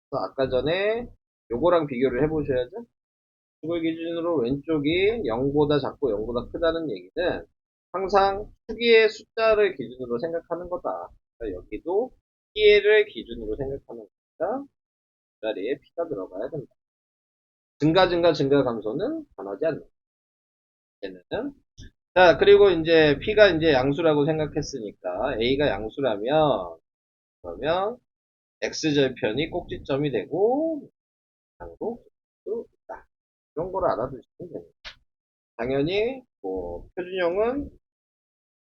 그래서 아까 전에 요거랑 비교를 해보셔야죠. 축을 기준으로 왼쪽이 0보다 작고 0보다 크다는 얘기는 항상 축의 숫자를 기준으로 생각하는 거다. 그러니까 여기도 피해를 기준으로 생각하는 거니까 그 자리에 P가 들어가야 된다. 증가 감소는 변하지 않는다. 얘는. 자, 그리고 이제 P가 이제 양수라고 생각했으니까 A가 양수라면 그러면 X절편이 꼭지점이 되고 양도 수 있다. 이런 걸 알아두시면 됩니다. 당연히 뭐 표준형은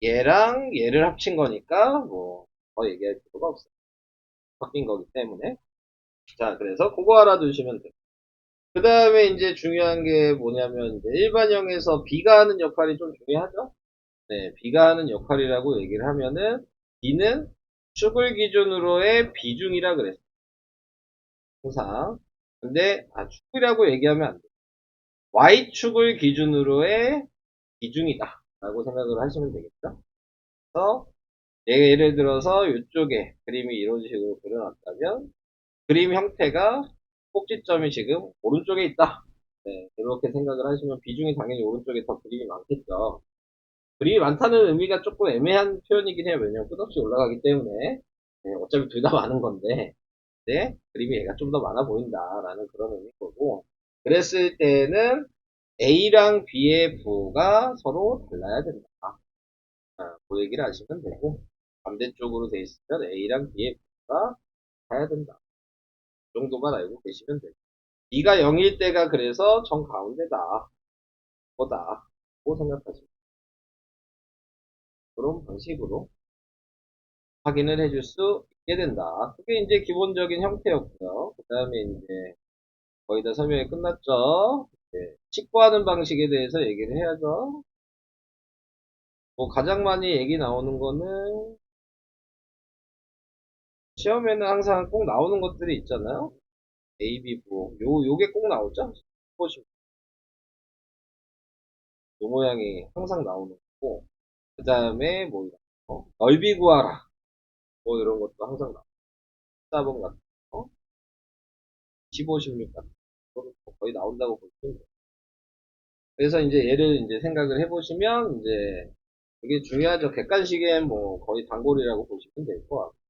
얘랑 얘를 합친 거니까 뭐 더 얘기할 필요가 없어요. 바뀐 거기 때문에. 자, 그래서 그거 알아두시면 돼요. 그 다음에 이제 중요한 게 뭐냐면 이제 일반형에서 B가 하는 역할이 좀 중요하죠. 네, B가 하는 역할이라고 얘기를 하면은 B는 축을 기준으로의 비중이라 그랬어요. 항상. 근데 축이라고 얘기하면 안 돼요. Y축을 기준으로의 비중이다 라고 생각을 하시면 되겠죠. 그래서 예를 들어서 이쪽에 그림이 이런 식으로 그려놨다면 그림 형태가 꼭지점이 지금 오른쪽에 있다. 네, 이렇게 생각을 하시면 비중이 당연히 오른쪽에 더 그림이 많겠죠. 그림이 많다는 의미가 조금 애매한 표현이긴 해요. 왜냐면 끝없이 올라가기 때문에. 네, 어차피 둘 다 많은 건데, 네, 그림이 얘가 좀 더 많아 보인다라는 그런 의미거고. 그랬을 때는 A랑 B의 부호가 서로 달라야 된다. 그 얘기를 하시면 되고, 반대쪽으로 돼 있으면 A랑 B의 부호가 같아야 된다. 그 정도만 알고 계시면 돼요. B가 0일 때가 그래서 정 가운데다. 보다. 고 생각하시면 그런 방식으로 확인을 해줄 수 있게 된다. 그게 이제 기본적인 형태였고요. 그 다음에 이제 거의 다 설명이 끝났죠. 네. 칙구하는 방식에 대해서 얘기를 해야죠. 뭐 가장 많이 얘기 나오는 거는 시험에는 항상 꼭 나오는 것들이 있잖아요. A, B 부호. 요게 꼭 나오죠? 보시면 요 모양이 항상 나오는 거고. 그 다음에 뭐 이런 거. 넓이 구하라. 뭐 이런 것도 항상 나오고. 14번 같은 거. 15, 16 같은 거. 거의 나온다고 보시면 돼요. 그래서 이제 얘를 이제 생각을 해보시면 이제 이게 중요하죠. 객관식엔 뭐 거의 단골이라고 보시면 될 것 같고.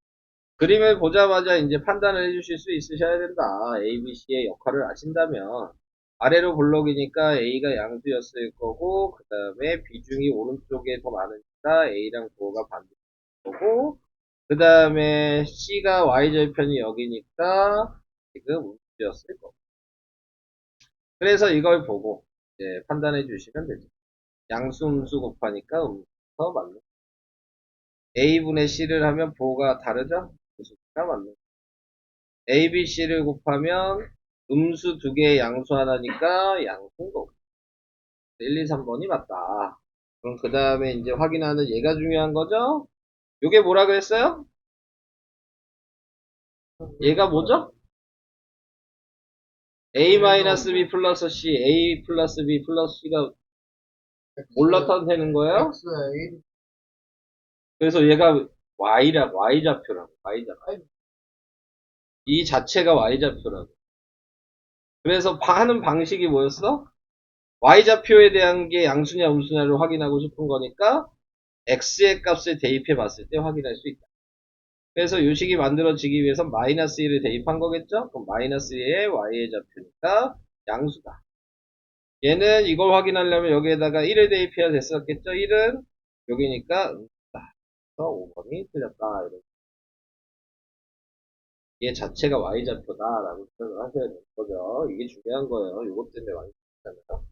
그림을 보자마자 이제 판단을 해주실 수 있으셔야 된다. A, B, C의 역할을 아신다면 아래로 블록이니까 A가 양수였을 거고 그 다음에 비중이 오른쪽에 더 많으니까 A랑 부호가 반대일 거고 그 다음에 C가 Y절편이 여기니까 지금 음수였을 거고. 그래서 이걸 보고 이제 판단해 주시면 되죠. 양수 음수 곱하니까 음수가 맞는. A분의 C를 하면 보호가 다르죠? 음수가 맞는. A, B, C를 곱하면 음수 두 개의 양수 하나니까 양수인 거고. 1, 2, 3번이 맞다. 그럼 그 다음에 이제 확인하는 얘가 중요한 거죠? 요게 뭐라 그랬어요? 얘가 뭐죠? A-B 플러스 C, A 플러스 B 플러스 C가 뭘 나타내는 거예요? X, 그래서 얘가 Y좌표라고, Y좌표. 이 자체가 Y좌표라고. 그래서 하는 방식이 뭐였어? Y좌표에 대한 게 양수냐 음수냐를 확인하고 싶은 거니까 X의 값을 대입해 봤을 때 확인할 수 있다. 그래서 요식이 만들어지기 위해서 마이너스 1을 대입한 거겠죠? 그럼 마이너스 1의 Y의 좌표니까 양수다. 얘는 이걸 확인하려면 여기에다가 1을 대입해야 됐었겠죠? 1은 여기니까 음수다. 그래서 5번이 틀렸다. 이렇게. 얘 자체가 Y좌표다라고 생각을 하셔야 되는 거죠. 이게 중요한 거예요. 이것 때문에 많이 틀렸잖아요.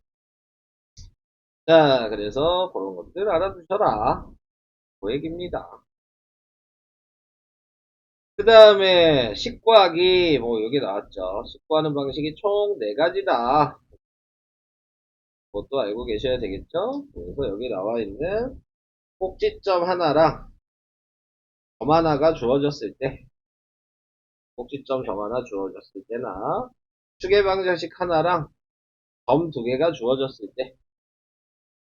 자, 그래서 그런 것들 알아두셔라. 그 얘기입니다. 그 다음에 식구하기 뭐 여기 나왔죠. 식구하는 방식이 총 4가지다. 그것도 알고 계셔야 되겠죠. 그래서 여기 나와 있는 꼭지점 하나랑 점 하나가 주어졌을 때, 꼭지점 점 하나 주어졌을 때나 축의 방정식 하나랑 점 2개가 주어졌을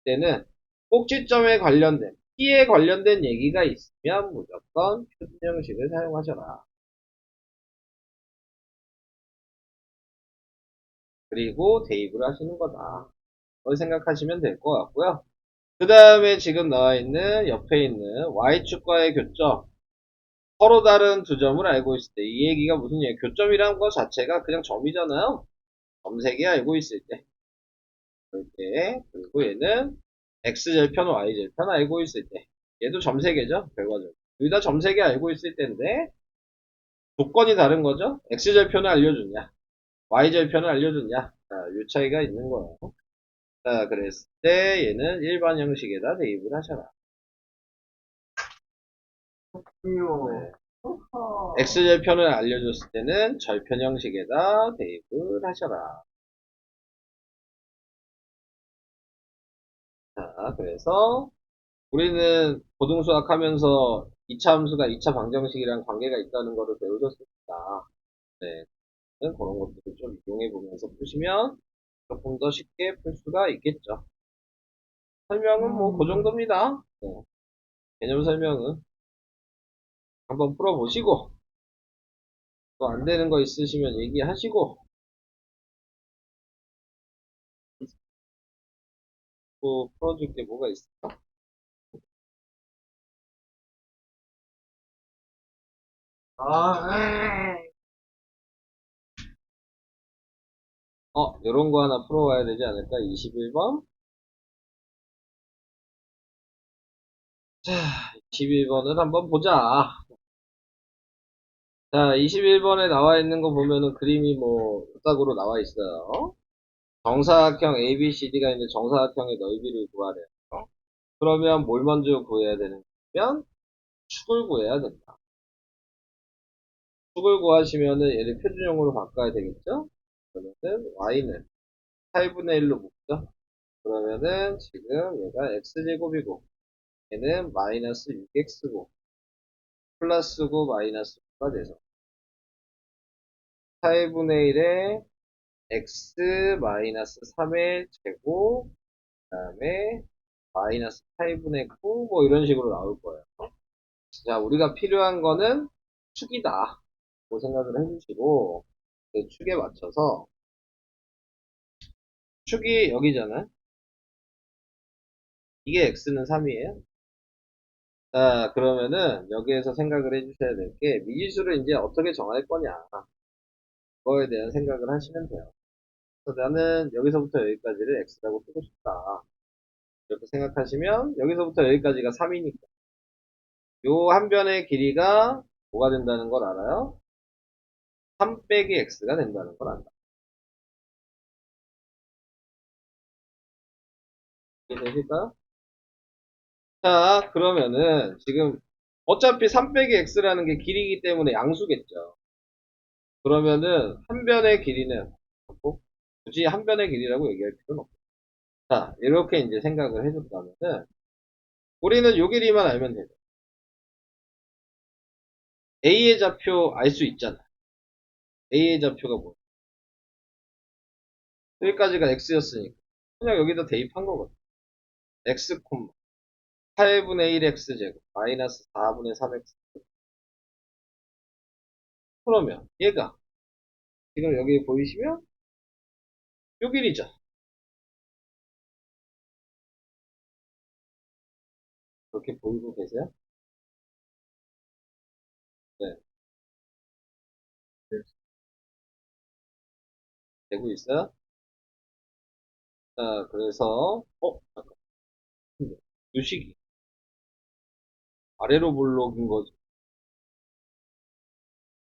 때는 꼭지점에 관련된 P에 관련된 얘기가 있으면 무조건 표준 형식을 사용하셔라. 그리고 대입을 하시는 거다. 그걸 생각하시면 될 것 같고요. 그 다음에 지금 나와 있는 옆에 있는 Y축과의 교점. 서로 다른 두 점을 알고 있을 때. 이 얘기가 무슨 얘기예요? 교점이란 거 자체가 그냥 점이잖아요. 점 3개 알고 있을 때. 이렇게. 그리고 얘는 X절편, Y절편 알고 있을 때. 얘도 점 3개죠. 결과적으로. 둘 다 점 3개 알고 있을 때인데, 조건이 다른 거죠. X절편을 알려줬냐. Y절편을 알려줬냐. 자, 요 차이가 있는 거예요. 자, 그랬을 때 얘는 일반 형식에다 대입을 하셔라. 네. X절편을 알려줬을 때는 절편 형식에다 대입을 하셔라. 자, 그래서 우리는 고등수학 하면서 2차 함수가 2차 방정식이랑 관계가 있다는 거를 배우셨습니다. 네. 그런 것들을 좀 이용해 보면서 푸시면 조금 더 쉽게 풀 수가 있겠죠. 설명은 뭐 그 정도입니다. 네. 개념 설명은 한번 풀어보시고 또 안 되는 거 있으시면 얘기하시고 또 풀어줄 게 뭐가 있을까? 요런 거 하나 풀어와야 되지 않을까? 21번? 자, 21번을 한번 보자. 자, 21번에 나와 있는 거 보면은 그림이 뭐, 딱으로 나와 있어요. 정사각형 ABCD가 있는데 정사각형의 넓이를 구하래요. 그러면 뭘 먼저 구해야 되냐면, 축을 구해야 된다. 축을 구하시면은 얘를 표준형으로 바꿔야 되겠죠? 그러면은 Y는 8분의 1로 묶죠? 그러면은 지금 얘가 X제곱이고, 얘는 마이너스 6X고, 플러스고 마이너스 9가 돼서 8분의 1에 x 마이너스 3의 제곱 그 다음에 마이너스 8분의 9 뭐 이런 식으로 나올 거예요. 자, 우리가 필요한 거는 축이다. 그 생각을 해주시고 그 축에 맞춰서 축이 여기잖아요. 이게 x는 3이에요. 자, 그러면은 여기에서 생각을 해주셔야 될 게 미지수를 이제 어떻게 정할 거냐 그거에 대한 생각을 하시면 돼요. 그래서 나는 여기서부터 여기까지를 x라고 쓰고 싶다. 이렇게 생각하시면 여기서부터 여기까지가 3이니까 요 한 변의 길이가 뭐가 된다는 걸 알아요? 3 빼기 x가 된다는 걸 안다. 이해되실까요? 자, 그러면은 지금 어차피 3 빼기 x라는 게 길이기 때문에 양수겠죠. 그러면은 한 변의 길이는 뭐 굳이 한 변의 길이라고 얘기할 필요는 없죠. 자, 이렇게 이제 생각을 해줬다면은 우리는 요 길이만 알면 되죠. a의 좌표 알 수 있잖아. a의 좌표가 뭐야? 여기까지가 x였으니까 그냥 여기다 대입한 거거든. x, 8분의 1x 제곱 마이너스 4분의 3x. 그러면 얘가 지금 여기 보이시면 요 길이죠. 그렇게 보이고 계세요? 네. 되고 있어요? 자, 그래서 잠깐. 유식이 아래로 블록인 거죠.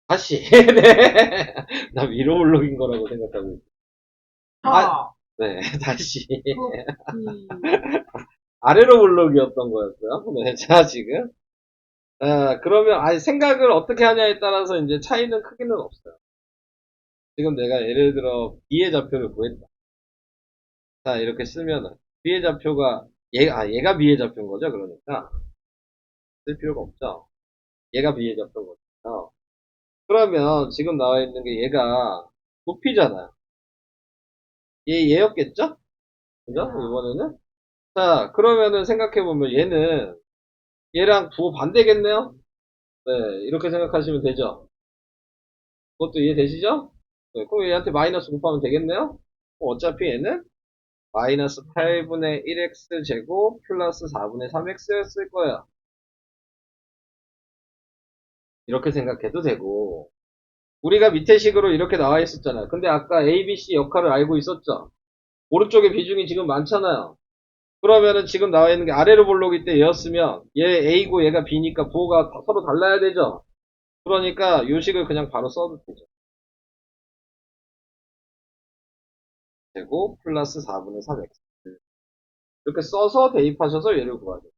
다시. 네. 나 위로 블록인 거라고 생각하고 있어. 네, 다시. 아래로 블록이었던 거였어요. 네, 자, 지금. 그러면, 생각을 어떻게 하냐에 따라서 이제 차이는 크기는 없어요. 지금 내가 예를 들어, B의 좌표를 구했다. 자, 이렇게 쓰면은, B의 좌표가, 얘가 B의 좌표인 거죠, 그러니까. 쓸 필요가 없죠. 얘가 B의 좌표인 거죠. 그러면, 지금 나와 있는 게 얘가 높이잖아요. 얘였겠죠? 그죠? 이번에는? 자, 그러면은 생각해보면 얘는, 얘랑 부호 반대겠네요? 네, 이렇게 생각하시면 되죠? 그것도 이해되시죠? 네, 그럼 얘한테 마이너스 곱하면 되겠네요? 어차피 얘는 마이너스 8분의 1x 제곱 플러스 4분의 3x였을 거야. 이렇게 생각해도 되고, 우리가 밑에 식으로 이렇게 나와 있었잖아요. 근데 아까 A, B, C 역할을 알고 있었죠? 오른쪽에 비중이 지금 많잖아요. 그러면은 지금 나와 있는 게 아래로 볼록일 때 얘였으면 얘 A고 얘가 B니까 부호가 서로 달라야 되죠? 그러니까 요식을 그냥 바로 써도 되죠. 되고 플러스 4분의 3x 이렇게 써서 대입하셔서 얘를 구하죠.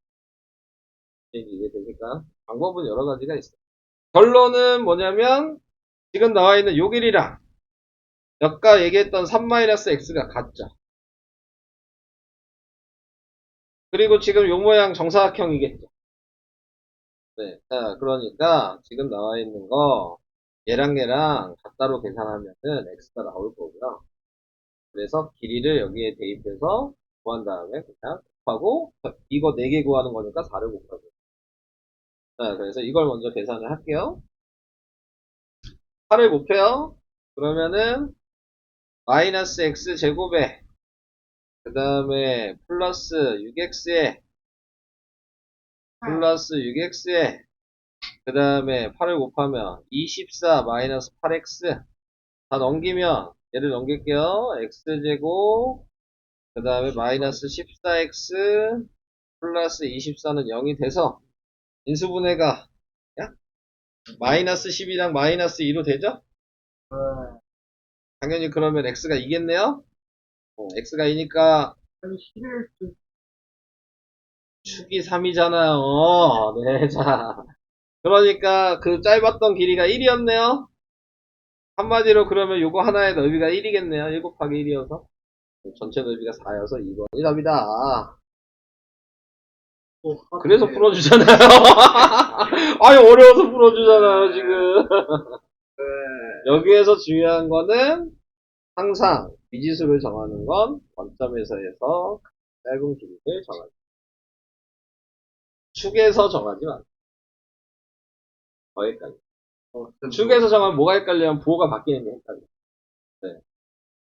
이해되니까 방법은 여러 가지가 있어요. 결론은 뭐냐면 지금 나와 있는 요 길이랑 아까 얘기했던 3-x가 같죠. 그리고 지금 요 모양 정사각형이겠죠. 네, 자 그러니까 지금 나와 있는 거 얘랑 같다로 계산하면은 x가 나올 거고요. 그래서 길이를 여기에 대입해서 구한 다음에 그냥 곱하고 이거 4개 구하는 거니까 4를 곱하죠. 자, 그래서 이걸 먼저 계산을 할게요. 8을 곱해요. 그러면은 마이너스 x 제곱에 그 다음에 플러스 6x에 플러스 6x에 그 다음에 8을 곱하면 24 마이너스 8x 다 넘기면 얘를 넘길게요. x제곱 그 다음에 마이너스 14x 플러스 24는 0이 돼서 인수분해가 약 마이너스 10이랑 마이너스 2로 되죠? 당연히 그러면 x가 2겠네요? x가 2니까 축이 3이잖아요. 네, 자. 그러니까 그 짧았던 길이가 1이었네요? 한마디로 그러면 요거 하나의 넓이가 1이겠네요. 1 곱하기 1이어서. 전체 넓이가 4여서 2번이 답이다. 그래서 풀어주잖아요. 아니, 어려워서 풀어주잖아요, 지금. 여기에서 중요한 거는 항상 미지수를 정하는 건 원점에서에서 짧은 길이를 정하지. 축에서 정하지 마. 더 헷갈려. 축에서 정하면 뭐가 헷갈리면 부호가 바뀌는 게 헷갈려. 네.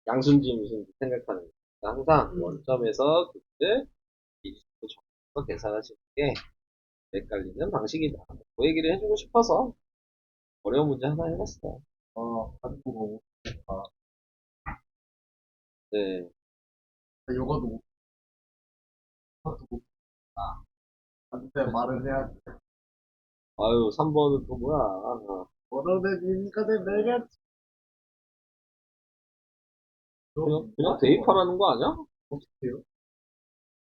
양순지 무슨 생각하는 거. 항상 원점에서 그때 미지수를 정해서 계산하시는 게 헷갈리는 방식이다. 그 얘기를 해주고 싶어서 어려운 문제 하나 해봤어요. 가지고 보고 싶다. 네. 요거도 못. 아, 한테 말을 해야 돼. 아유, 3번은 또 뭐야. 아, 원어대니까 내가 그냥 대입하라는 거 아니야? 어떻게 해요?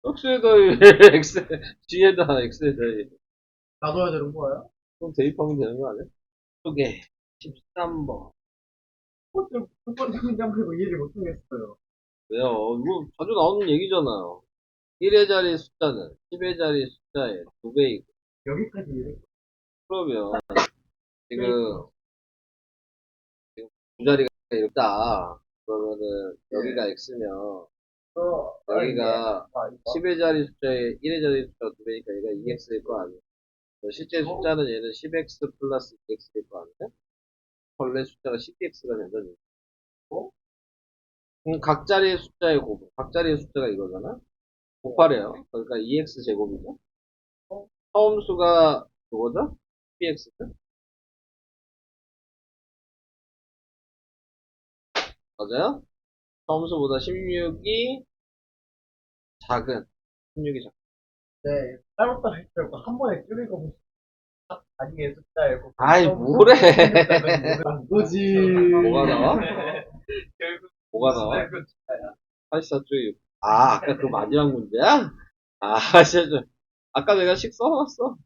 x에다 x, g에다 x에다 놔둬야 되는 거야? 그럼 대입하면 되는 거 아니야? 쪽에 13번. 첫 번째 문장 그리고 이해를 못하겠어요. 왜요? 이거 자주 나오는 얘기잖아요. 1의 자리 숫자는 10의 자리 숫자의 2배이고. 여기까지 이해. 그러면 지금 두 자리가 있다. 그러면은 여기가 x면 여기가 10의 자리 숫자에 1의 자리 숫자가 2배니까 얘가 2x일 거 아니야. 실제 숫자는 얘는 10x 플러스 2x일 거 아니야? 원래 숫자가 12x가 된다는 얘기. 그럼 각 자리의 숫자의 곱, 각 자리의 숫자가 이거잖아? 곱하래요. 그러니까 2x 제곱이죠. 처음 수가 그거죠? 12x죠? 맞아요? 처음 수보다 16이 작은, 16이 작은. 네, 따로따로 했어요. 한 번에 줄이고 자기의 숫자에 아이, 뭐래. 뭐지? 뭐가 나와? 결국 뭐가 나와? 숫자야. 84쪽이. 아, 아까 그 마지막 문제야? 아, 진짜. 아까 내가 식 써놨어.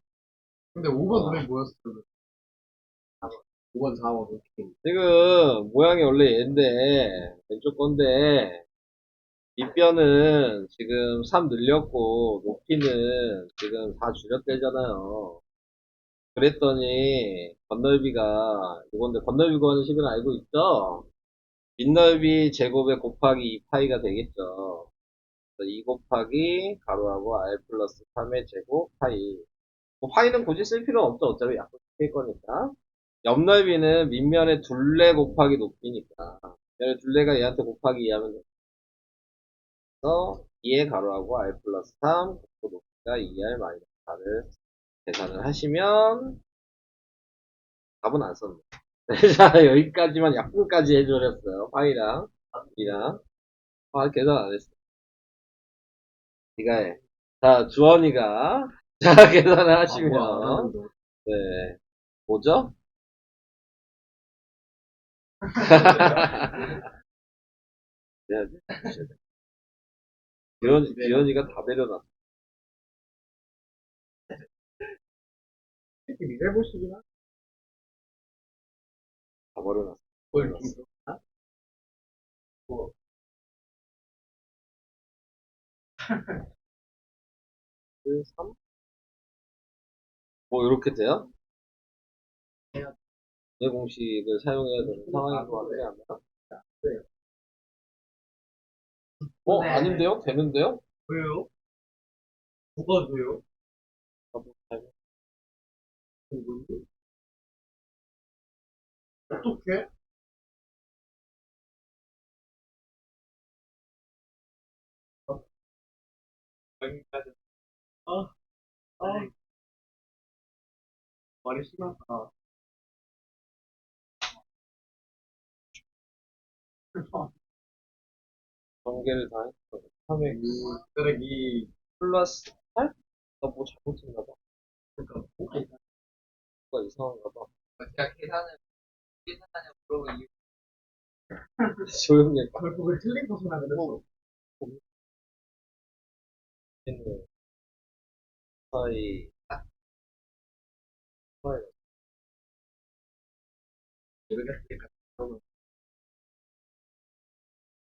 근데 5번 노래 뭐였어요? 5번, 4번 어떻게? 지금, 모양이 원래 얘인데, 왼쪽 건데, 밑변은 지금 3 늘렸고, 높이는 지금 4 줄였대잖아요. 그랬더니, 건널비가, 이건데, 건널비 구하는 식은 알고 있죠? 밑넓이 제곱에 곱하기 2파이가 되겠죠. 2 곱하기 가로하고 r 플러스 3의 제곱 파이. 뭐 파이는 굳이 쓸 필요 없죠. 어차피 약분 시킬 거니까. 옆넓이는 밑면의 둘레 곱하기 높이니까. 밑면의 둘레가 얘한테 곱하기 2 하면 돼서 2의 가로하고 r 플러스 3 곱고 높이가 2r 마이너스 4를 계산을 하시면 답은 안 썼네. 자, 여기까지만 약분까지 해줘렸어요. 파이랑 이랑. 아, 계산 안 했어. 네가 해. 자, 주원이가 자, 계산을 하시면 네. 뭐죠? 네, 기현이가 다 내려놨어. 이렇게 미래보시기나? 다 버려놨어. 뭘 좀. 뭐, 3? 뭐, 이렇게 돼요? 해야 내 공식을 사용해야 되는 상황인 것 같지 않나? 돼요. 네. 아닌데요? 되는데요? 왜요? 누가 돼요? 뭔데? 어떻게? 여기까지. 아, 아, 말이 심하다. 전개를 다 했어. 3의 쓰레기. 플러스 8? 나뭐 잘못했나 봐. 그러니까 뭐가 있나? 뭐가 이상한가 봐. 제가 계산하냐 물어본 이유. 조용히 해. 결국은 틀린 것이나 그랬어. 있는 파이, 파이. 모르겠으니까. 그러면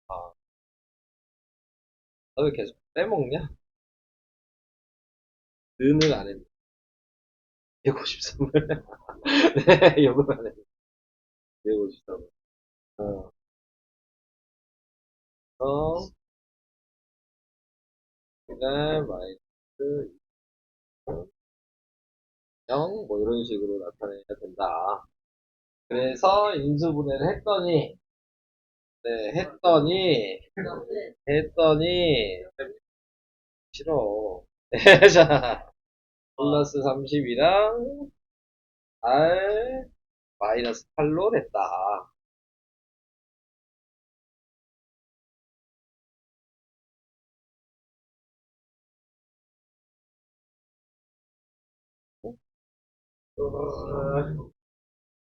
아, 나 왜 계속 빼먹냐? 는을 안 했네. 153을. 네, 욕을 안 했네. 153을. 어, 그다음 마이너스 0, 뭐 이런 식으로 나타내야 된다. 그래서 인수분해를 했더니, 네, 했더니, 싫어. 자, 플러스 30이랑 R 마이너스 8로 됐다.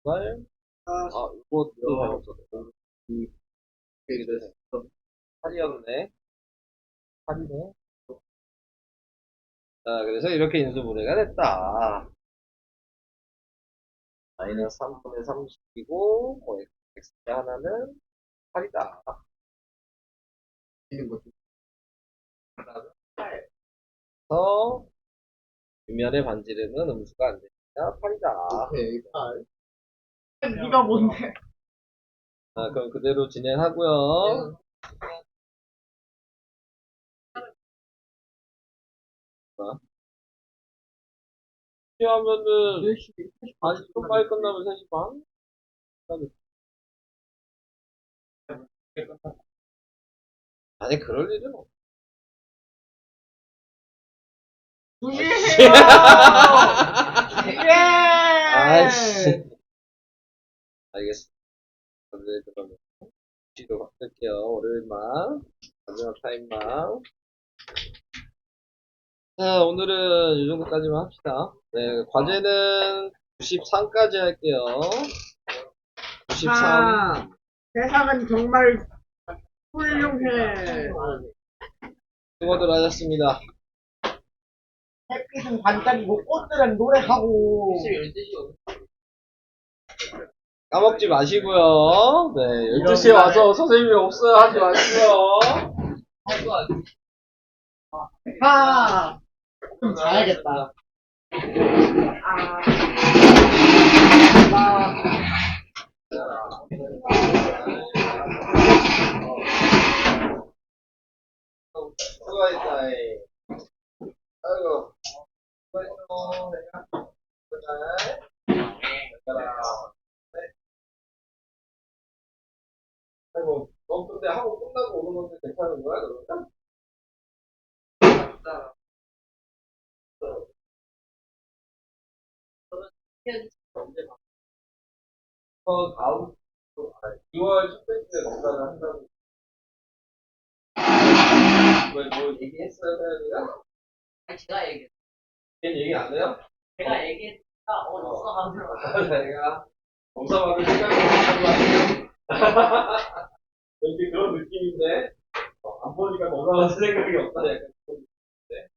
말? 이것도 잘못썼어. 이게 됐어. 8이었네. 8이네. 자, 그래서 이렇게 인수분해가 됐다. 마이너스 3분의 30이고, 뭐, x가 하나는 8이다. 있는 거지. 그래서, 윗면의 반지름은 음수가 안 되니까 8이다. 오케이, 8. 네가 뭔데? 그럼 그대로 진행하고요. 하면은, 3시 아니, 좀 빨리 끝나면 3시 반? 아니, 그럴 일은 없어. 2시에요! 예! 아이씨. 알겠어. 그러면, 뒤로 바꿀게요. 월요일만. 마지막 타임만. 자, 오늘은 이 정도까지만 합시다. 네, 과제는 93까지 할게요. 93. 아, 세상은 정말 훌륭해. 수고들 하셨습니다. 햇빛은 반짝이고 꽃들은 노래하고. 까먹지 마시고요. 네, 12시에 와서 선생님이 없어요 하지 마시고요. 아, 좀 자야겠다. 수고하셨다. 아이고. 수고했어. 내가. 아이고, 너 근데 하고 끝나고 오는 건데 괜찮은 거야, 그러면? 다음, 2월 첫째 주에 농사를 한다고. 뭐 얘기했어요, 사연이가? 아니, 제가 얘기했어요. 걔는 얘기 안 해요? 제가 얘기했으니까, 있어 하더라고요. 내가 농사 받을 생각이 없는 거 아니에요? 왠지 그런 느낌인데, 안 보니까 농사 받을 생각이 없다, 약간 그런 느낌인데.